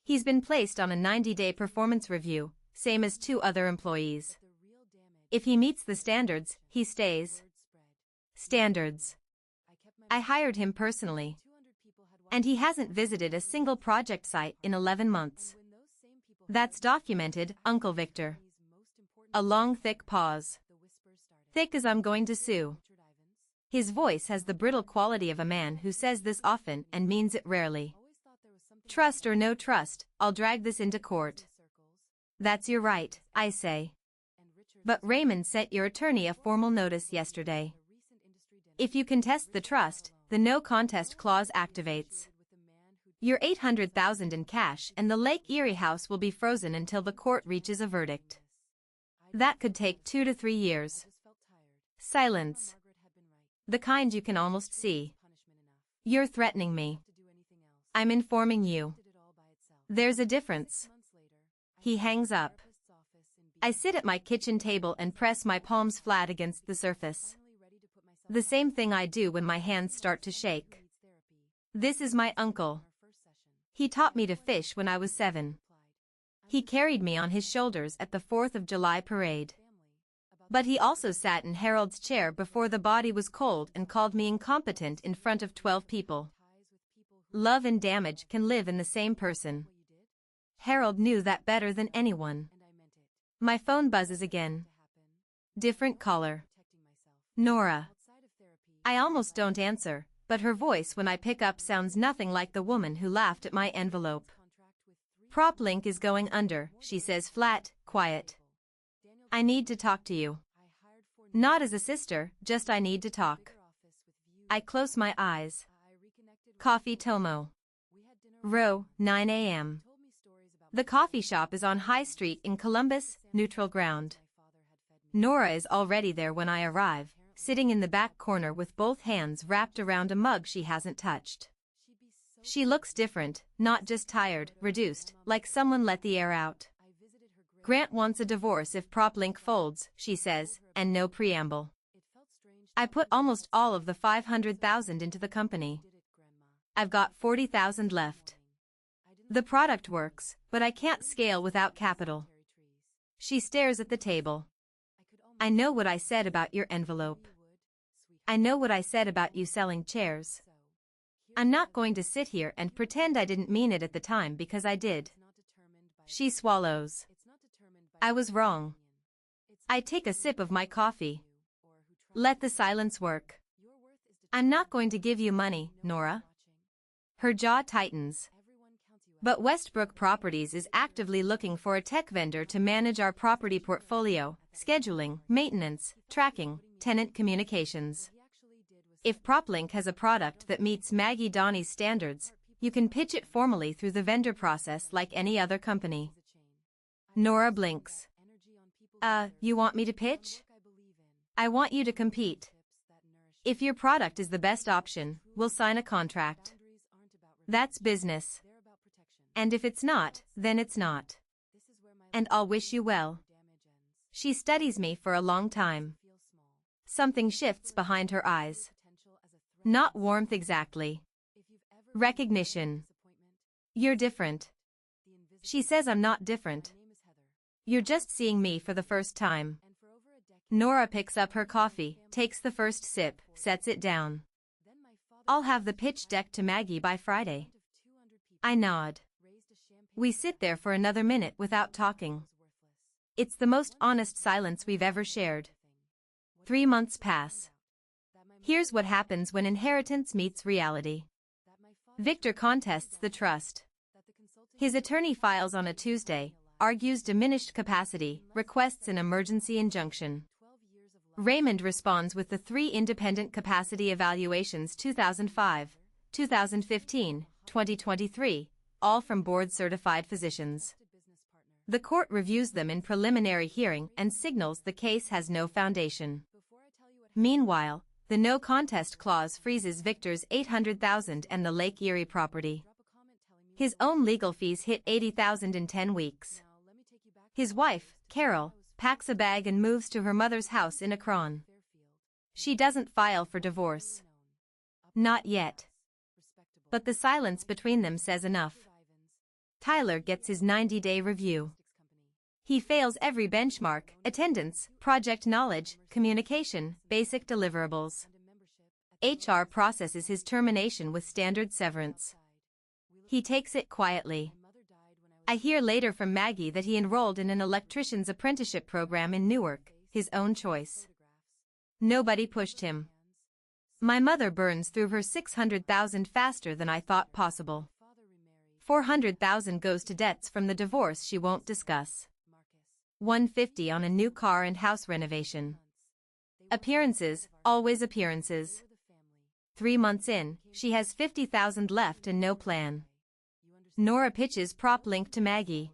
He's been placed on a 90-day performance review, same as 2 other employees. If he meets the standards, he stays. Standards. I hired him personally. And he hasn't visited a single project site in 11 months. That's documented, Uncle Victor. A long, thick pause. Thick as I'm going to sue. His voice has the brittle quality of a man who says this often and means it rarely. Trust or no trust, I'll drag this into court. That's your right, I say. But Raymond sent your attorney a formal notice yesterday. If you contest the trust, the no contest clause activates. Your $800,000 in cash and the Lake Erie house will be frozen until the court reaches a verdict. That could take 2 to 3 years. Silence. The kind you can almost see. You're threatening me. I'm informing you. There's a difference. He hangs up. I sit at my kitchen table and press my palms flat against the surface. The same thing I do when my hands start to shake. This is my uncle. He taught me to fish when I was 7. He carried me on his shoulders at the 4th of July parade. But he also sat in Harold's chair before the body was cold and called me incompetent in front of 12 people. Love and damage can live in the same person. Harold knew that better than anyone. My phone buzzes again. Different caller. Nora. I almost don't answer, but her voice when I pick up sounds nothing like the woman who laughed at my envelope. PropLink is going under, she says flat, quiet. I need to talk to you. Not as a sister, just I need to talk. I close my eyes. Coffee Tomo. Row, 9 a.m. The coffee shop is on High Street in Columbus, neutral ground. Nora is already there when I arrive, sitting in the back corner with both hands wrapped around a mug she hasn't touched. She looks different, not just tired, reduced, like someone let the air out. Grant wants a divorce if PropLink folds, she says, and no preamble. I put almost all of the $500,000 into the company. I've got $40,000 left. The product works, but I can't scale without capital. She stares at the table. I know what I said about your envelope. I know what I said about you selling chairs. I'm not going to sit here and pretend I didn't mean it at the time because I did. She swallows. I was wrong. I take a sip of my coffee. Let the silence work. I'm not going to give you money, Nora. Her jaw tightens. But Westbrook Properties is actively looking for a tech vendor to manage our property portfolio, scheduling, maintenance, tracking, tenant communications. If PropLink has a product that meets Maggie Donnie's standards, you can pitch it formally through the vendor process like any other company. Nora blinks. You want me to pitch? I want you to compete. If your product is the best option, we'll sign a contract. That's business. And if it's not, then it's not. And I'll wish you well. She studies me for a long time. Something shifts behind her eyes. Not warmth exactly. Recognition. You're different. She says I'm not different. You're just seeing me for the first time. Nora picks up her coffee, takes the first sip, sets it down. I'll have the pitch deck to Maggie by Friday. I nod. We sit there for another minute without talking. It's the most honest silence we've ever shared. 3 months pass. Here's what happens when inheritance meets reality. Victor contests the trust. His attorney files on a Tuesday, argues diminished capacity, requests an emergency injunction. Raymond responds with the 3 independent capacity evaluations 2005, 2015, 2023, all from board-certified physicians. The court reviews them in preliminary hearing and signals the case has no foundation. Meanwhile, the no contest clause freezes Victor's $800,000 and the Lake Erie property. His own legal fees hit $80,000 in 10 weeks. His wife, Carol, packs a bag and moves to her mother's house in Akron. She doesn't file for divorce. Not yet. But the silence between them says enough. Tyler gets his 90-day review. He fails every benchmark: attendance, project knowledge, communication, basic deliverables. HR processes his termination with standard severance. He takes it quietly. I hear later from Maggie that he enrolled in an electrician's apprenticeship program in Newark, his own choice. Nobody pushed him. My mother burns through her $600,000 faster than I thought possible. $400,000 goes to debts from the divorce she won't discuss. $150,000 on a new car and house renovation. Appearances, always appearances. 3 months in, she has $50,000 left and no plan. Nora pitches PropLink to Maggie.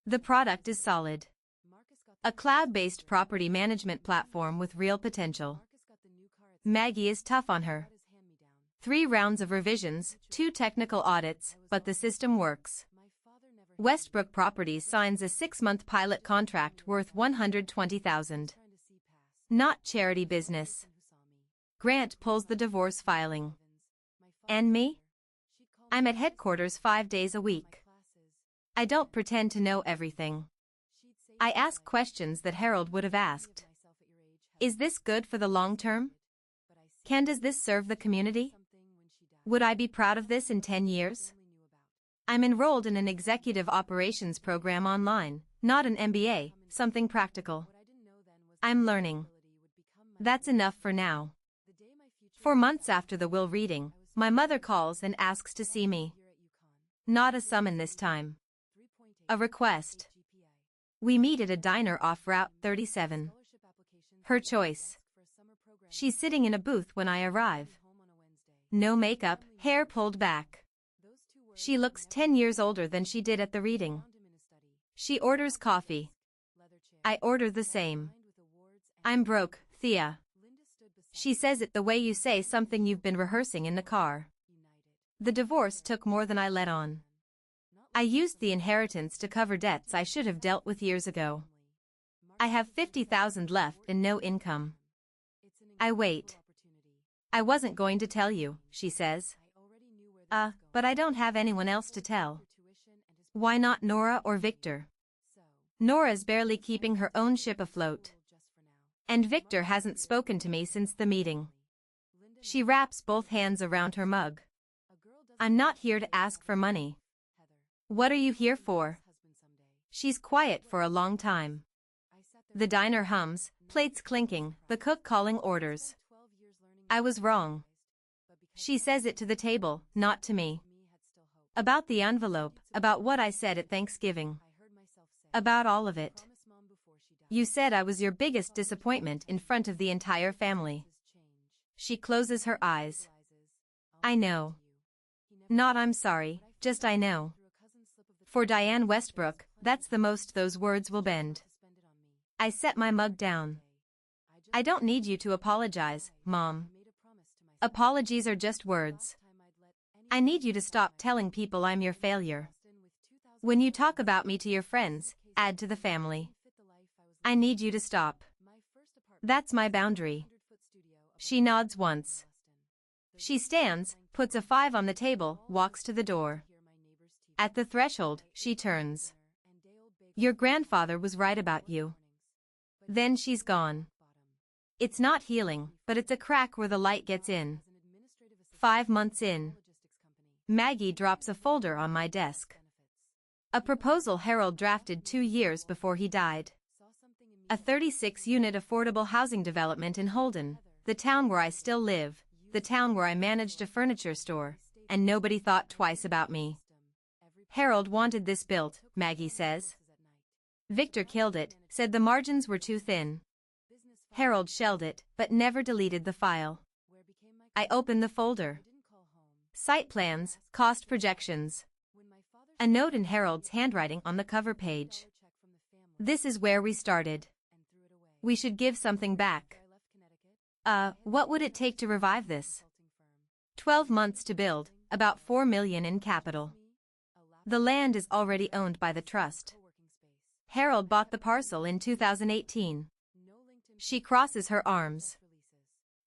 The product is solid. A cloud-based property management platform with real potential. Maggie is tough on her. 3 rounds of revisions, 2 technical audits, but the system works. Westbrook Properties signs a 6-month pilot contract worth $120,000. Not charity business. Grant pulls the divorce filing. And me? I'm at headquarters 5 days a week. I don't pretend to know everything. I ask questions that Harold would have asked. Is this good for the long term? Does this serve the community? Would I be proud of this in 10 years? I'm enrolled in an executive operations program online, not an MBA, something practical. I'm learning. That's enough for now. 4 months after the will reading, my mother calls and asks to see me. Not a summon this time. A request. We meet at a diner off Route 37. Her choice. She's sitting in a booth when I arrive. No makeup, hair pulled back. She looks 10 years older than she did at the reading. She orders coffee. I order the same. I'm broke, Thea. She says it the way you say something you've been rehearsing in the car. The divorce took more than I let on. I used the inheritance to cover debts I should have dealt with years ago. I have $50,000 left and no income. I wait. I wasn't going to tell you, she says. But I don't have anyone else to tell. Why not Nora or Victor? Nora's barely keeping her own ship afloat. And Victor hasn't spoken to me since the meeting. She wraps both hands around her mug. I'm not here to ask for money. What are you here for? She's quiet for a long time. The diner hums, plates clinking, the cook calling orders. I was wrong. She says it to the table, not to me. About the envelope, about what I said at Thanksgiving. About all of it. You said I was your biggest disappointment in front of the entire family. She closes her eyes. I know. Not I'm sorry, just I know. For Diane Westbrook, that's the most those words will bend. I set my mug down. I don't need you to apologize, Mom. Apologies are just words. I need you to stop telling people I'm your failure. When you talk about me to your friends, add to the family. I need you to stop. That's my boundary. She nods once. She stands, puts a 5 on the table, walks to the door. At the threshold, she turns. Your grandfather was right about you. Then she's gone. It's not healing, but it's a crack where the light gets in. 5 months in. Maggie drops a folder on my desk. A proposal Harold drafted 2 years before he died. A 36-unit affordable housing development in Holden, the town where I still live, the town where I managed a furniture store, and nobody thought twice about me. Harold wanted this built, Maggie says. Victor killed it, said the margins were too thin. Harold shelled it, but never deleted the file. I opened the folder. Site plans, cost projections. A note in Harold's handwriting on the cover page. This is where we started. We should give something back. What would it take to revive this? 12 months to build, about $4 million in capital. The land is already owned by the trust. Harold bought the parcel in 2018. She crosses her arms.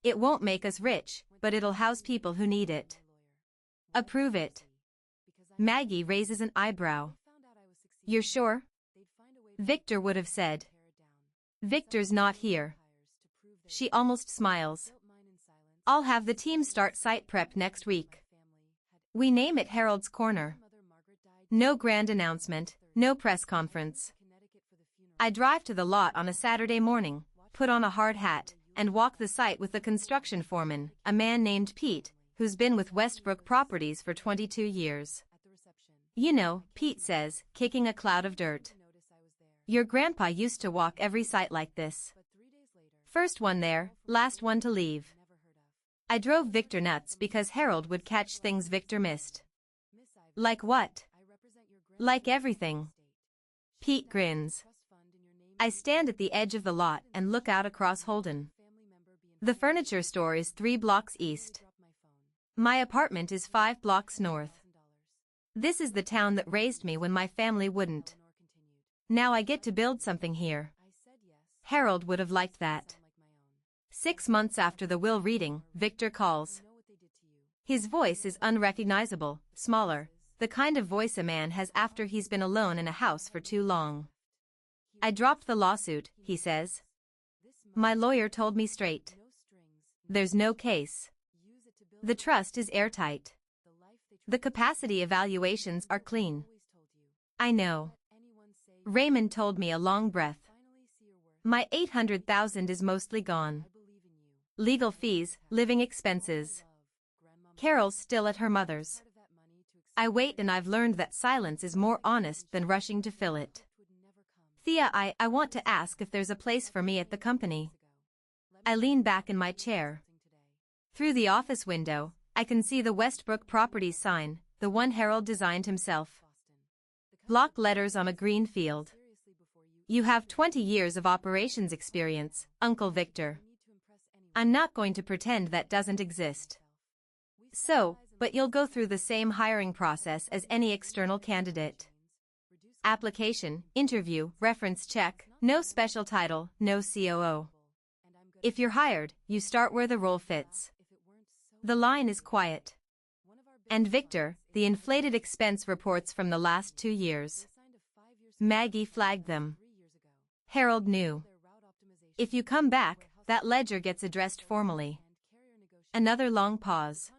It won't make us rich, but it'll house people who need it. Approve it. Maggie raises an eyebrow. You're sure? Victor would have said. Victor's not here. She almost smiles. I'll have the team start site prep next week. We name it Harold's Corner. No grand announcement, no press conference. I drive to the lot on a Saturday morning, put on a hard hat, and walk the site with the construction foreman, a man named Pete, who's been with Westbrook Properties for 22 years. You know, Pete says, kicking a cloud of dirt. Your grandpa used to walk every site like this. First one there, last one to leave. I drove Victor nuts because Harold would catch things Victor missed. Like what? Like everything. Pete grins. I stand at the edge of the lot and look out across Holden. The furniture store is 3 blocks east. My apartment is 5 blocks north. This is the town that raised me when my family wouldn't. Now I get to build something here. Harold would have liked that. 6 months after the will reading, Victor calls. His voice is unrecognizable, smaller, the kind of voice a man has after he's been alone in a house for too long. I dropped the lawsuit, he says. My lawyer told me straight. There's no case. The trust is airtight. The capacity evaluations are clean. I know. Raymond told me a long breath. My $800,000 is mostly gone. Legal fees, living expenses. Carol's still at her mother's. I wait and I've learned that silence is more honest than rushing to fill it. Thea, I want to ask if there's a place for me at the company. I lean back in my chair. Through the office window, I can see the Westbrook Properties sign, the one Harold designed himself. Block letters on a green field. You have 20 years of operations experience, Uncle Victor. I'm not going to pretend that doesn't exist. So, but you'll go through the same hiring process as any external candidate. Application, interview, reference check, no special title, no COO. If you're hired, you start where the role fits. The line is quiet. And Victor, the inflated expense reports from the last 2 years. Maggie flagged them. Harold knew. If you come back, that ledger gets addressed formally. Another long pause.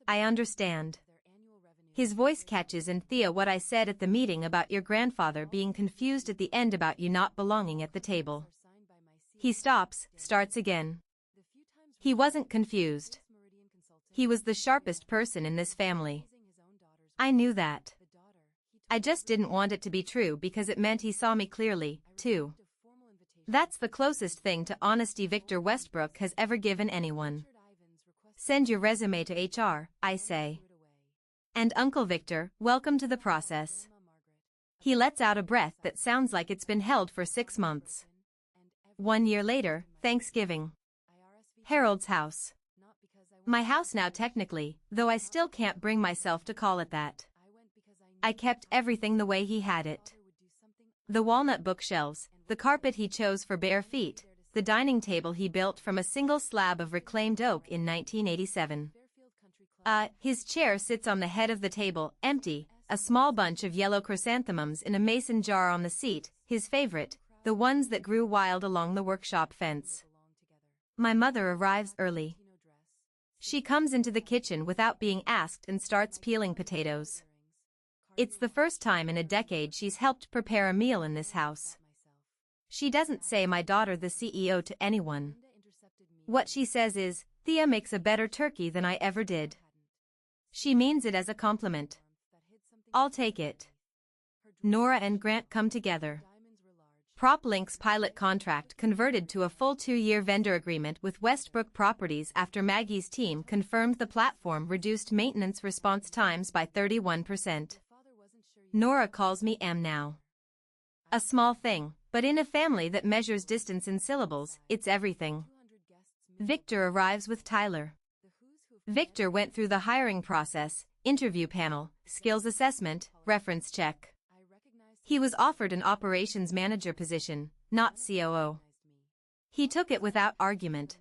I understand. His voice catches in Thea what I said at the meeting about your grandfather being confused at the end about you not belonging at the table. He stops, starts again. He wasn't confused. He was the sharpest person in this family. I knew that. I just didn't want it to be true because it meant he saw me clearly, too. That's the closest thing to honesty Victor Westbrook has ever given anyone. Send your resume to HR, I say. And Uncle Victor, welcome to the process. He lets out a breath that sounds like it's been held for 6 months. 1 year later, Thanksgiving. Harold's house. My house now technically, though I still can't bring myself to call it that. I kept everything the way he had it. The walnut bookshelves, the carpet he chose for bare feet, the dining table he built from a single slab of reclaimed oak in 1987. His chair sits on the head of the table, empty, a small bunch of yellow chrysanthemums in a mason jar on the seat, his favorite, the ones that grew wild along the workshop fence. My mother arrives early. She comes into the kitchen without being asked and starts peeling potatoes. It's the first time in a decade she's helped prepare a meal in this house. She doesn't say my daughter the CEO to anyone. What she says is, Thea makes a better turkey than I ever did. She means it as a compliment. I'll take it. Nora and Grant come together. PropLink's pilot contract converted to a full 2-year vendor agreement with Westbrook Properties after Maggie's team confirmed the platform reduced maintenance response times by 31%. Nora calls me Em now. A small thing, but in a family that measures distance in syllables, it's everything. Victor arrives with Tyler. Victor went through the hiring process, interview panel, skills assessment, reference check. He was offered an operations manager position, not COO. He took it without argument.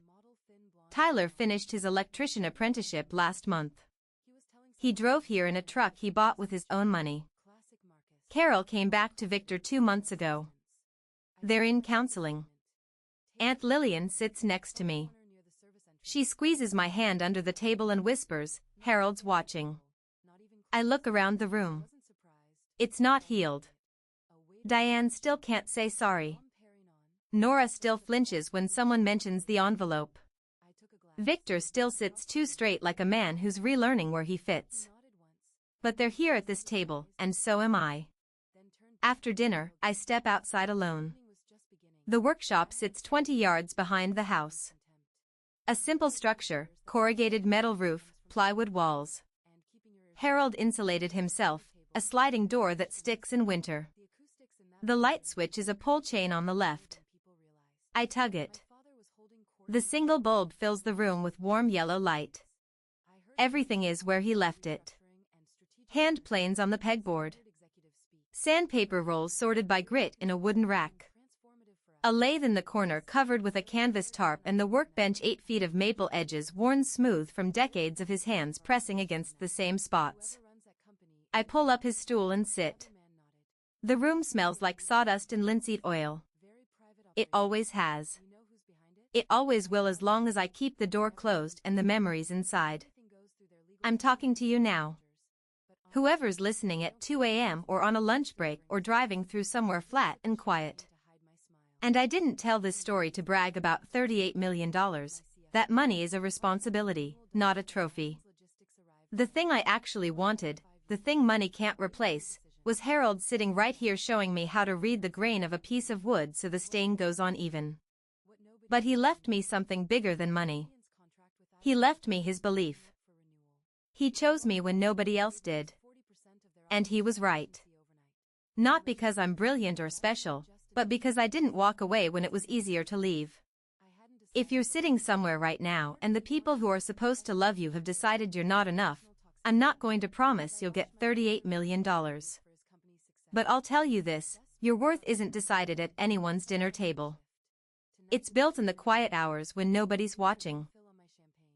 Tyler finished his electrician apprenticeship last month. He drove here in a truck he bought with his own money. Carol came back to Victor 2 months ago. They're in counseling. Aunt Lillian sits next to me. She squeezes my hand under the table and whispers, Harold's watching. I look around the room. It's not healed. Diane still can't say sorry. Nora still flinches when someone mentions the envelope. Victor still sits too straight like a man who's relearning where he fits. But they're here at this table, and so am I. After dinner, I step outside alone. The workshop sits 20 yards behind the house. A simple structure, corrugated metal roof, plywood walls. Harold insulated himself, a sliding door that sticks in winter. The light switch is a pull chain on the left. I tug it. The single bulb fills the room with warm yellow light. Everything is where he left it. Hand planes on the pegboard. Sandpaper rolls sorted by grit in a wooden rack. A lathe in the corner covered with a canvas tarp and the workbench 8 feet of maple edges worn smooth from decades of his hands pressing against the same spots. I pull up his stool and sit. The room smells like sawdust and linseed oil. It always has. It always will as long as I keep the door closed and the memories inside. I'm talking to you now. Whoever's listening at 2 a.m. or on a lunch break or driving through somewhere flat and quiet. And I didn't tell this story to brag about $38 million. That money is a responsibility, not a trophy. The thing I actually wanted, the thing money can't replace, was Harold sitting right here showing me how to read the grain of a piece of wood so the stain goes on even. But he left me something bigger than money. He left me his belief. He chose me when nobody else did. And he was right. Not because I'm brilliant or special, but because I didn't walk away when it was easier to leave. If you're sitting somewhere right now and the people who are supposed to love you have decided you're not enough, I'm not going to promise you'll get $38 million. But I'll tell you this, your worth isn't decided at anyone's dinner table. It's built in the quiet hours when nobody's watching.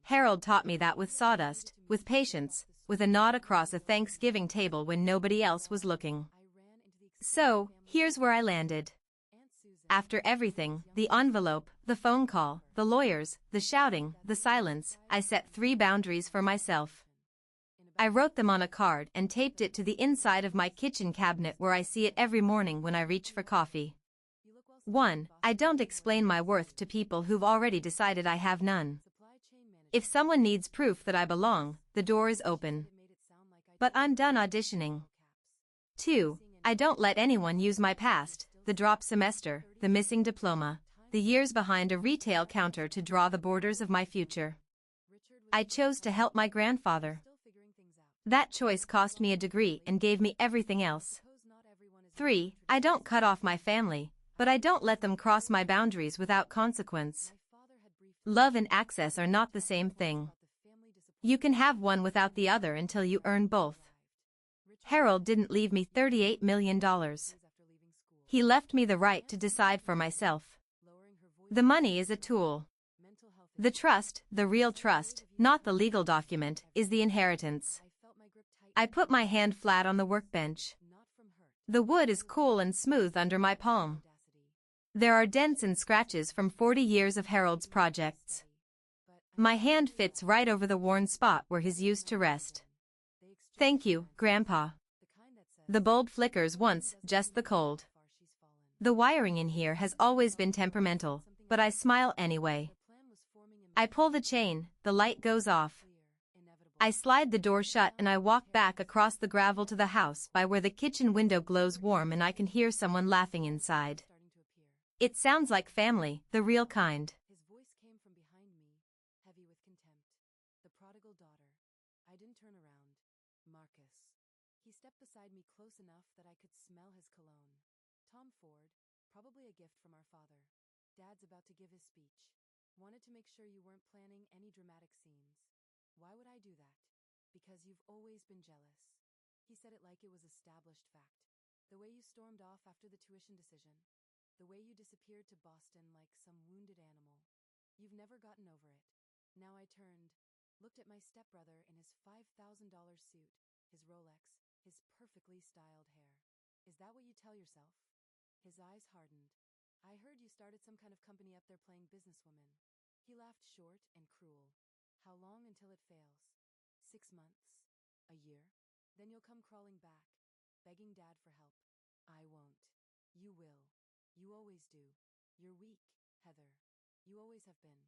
Harold taught me that with sawdust, with patience, with a nod across a Thanksgiving table when nobody else was looking. So, here's where I landed. After everything, the envelope, the phone call, the lawyers, the shouting, the silence, I set 3 boundaries for myself. I wrote them on a card and taped it to the inside of my kitchen cabinet where I see it every morning when I reach for coffee. 1. I don't explain my worth to people who've already decided I have none. If someone needs proof that I belong, the door is open. But I'm done auditioning. 2. I don't let anyone use my past, the drop semester, the missing diploma, the years behind a retail counter to draw the borders of my future. I chose to help my grandfather. That choice cost me a degree and gave me everything else. 3. I don't cut off my family, but I don't let them cross my boundaries without consequence. Love and access are not the same thing. You can have one without the other until you earn both. Harold didn't leave me $38 million. He left me the right to decide for myself. The money is a tool. The trust, the real trust, not the legal document, is the inheritance. I put my hand flat on the workbench. The wood is cool and smooth under my palm. There are dents and scratches from 40 years of Harold's projects. My hand fits right over the worn spot where he's used to rest. Thank you, Grandpa. The bulb flickers once, just the cold. The wiring in here has always been temperamental, but I smile anyway. I pull the chain, the light goes off. I slide the door shut and I walk back across the gravel to the house by where the kitchen window glows warm and I can hear someone laughing inside. It sounds like family, the real kind. His voice came from behind me, heavy with contempt. The prodigal daughter. I didn't turn around. Marcus. He stepped beside me close enough that I could smell his cologne. Tom Ford, probably a gift from our father. Dad's about to give his speech. Wanted to make sure you weren't planning any dramatic scenes. Why would I do that? Because you've always been jealous. He said it like it was established fact. The way you stormed off after the tuition decision. The way you disappeared to Boston like some wounded animal. You've never gotten over it. Now I turned, looked at my stepbrother in his $5,000 suit, his Rolex, his perfectly styled hair. Is that what you tell yourself? His eyes hardened. I heard you started some kind of company up there playing businesswoman. He laughed short and cruel. How long until it fails? 6 months? A year? Then you'll come crawling back, begging Dad for help. I won't. You will. You always do. You're weak, Heather. You always have been.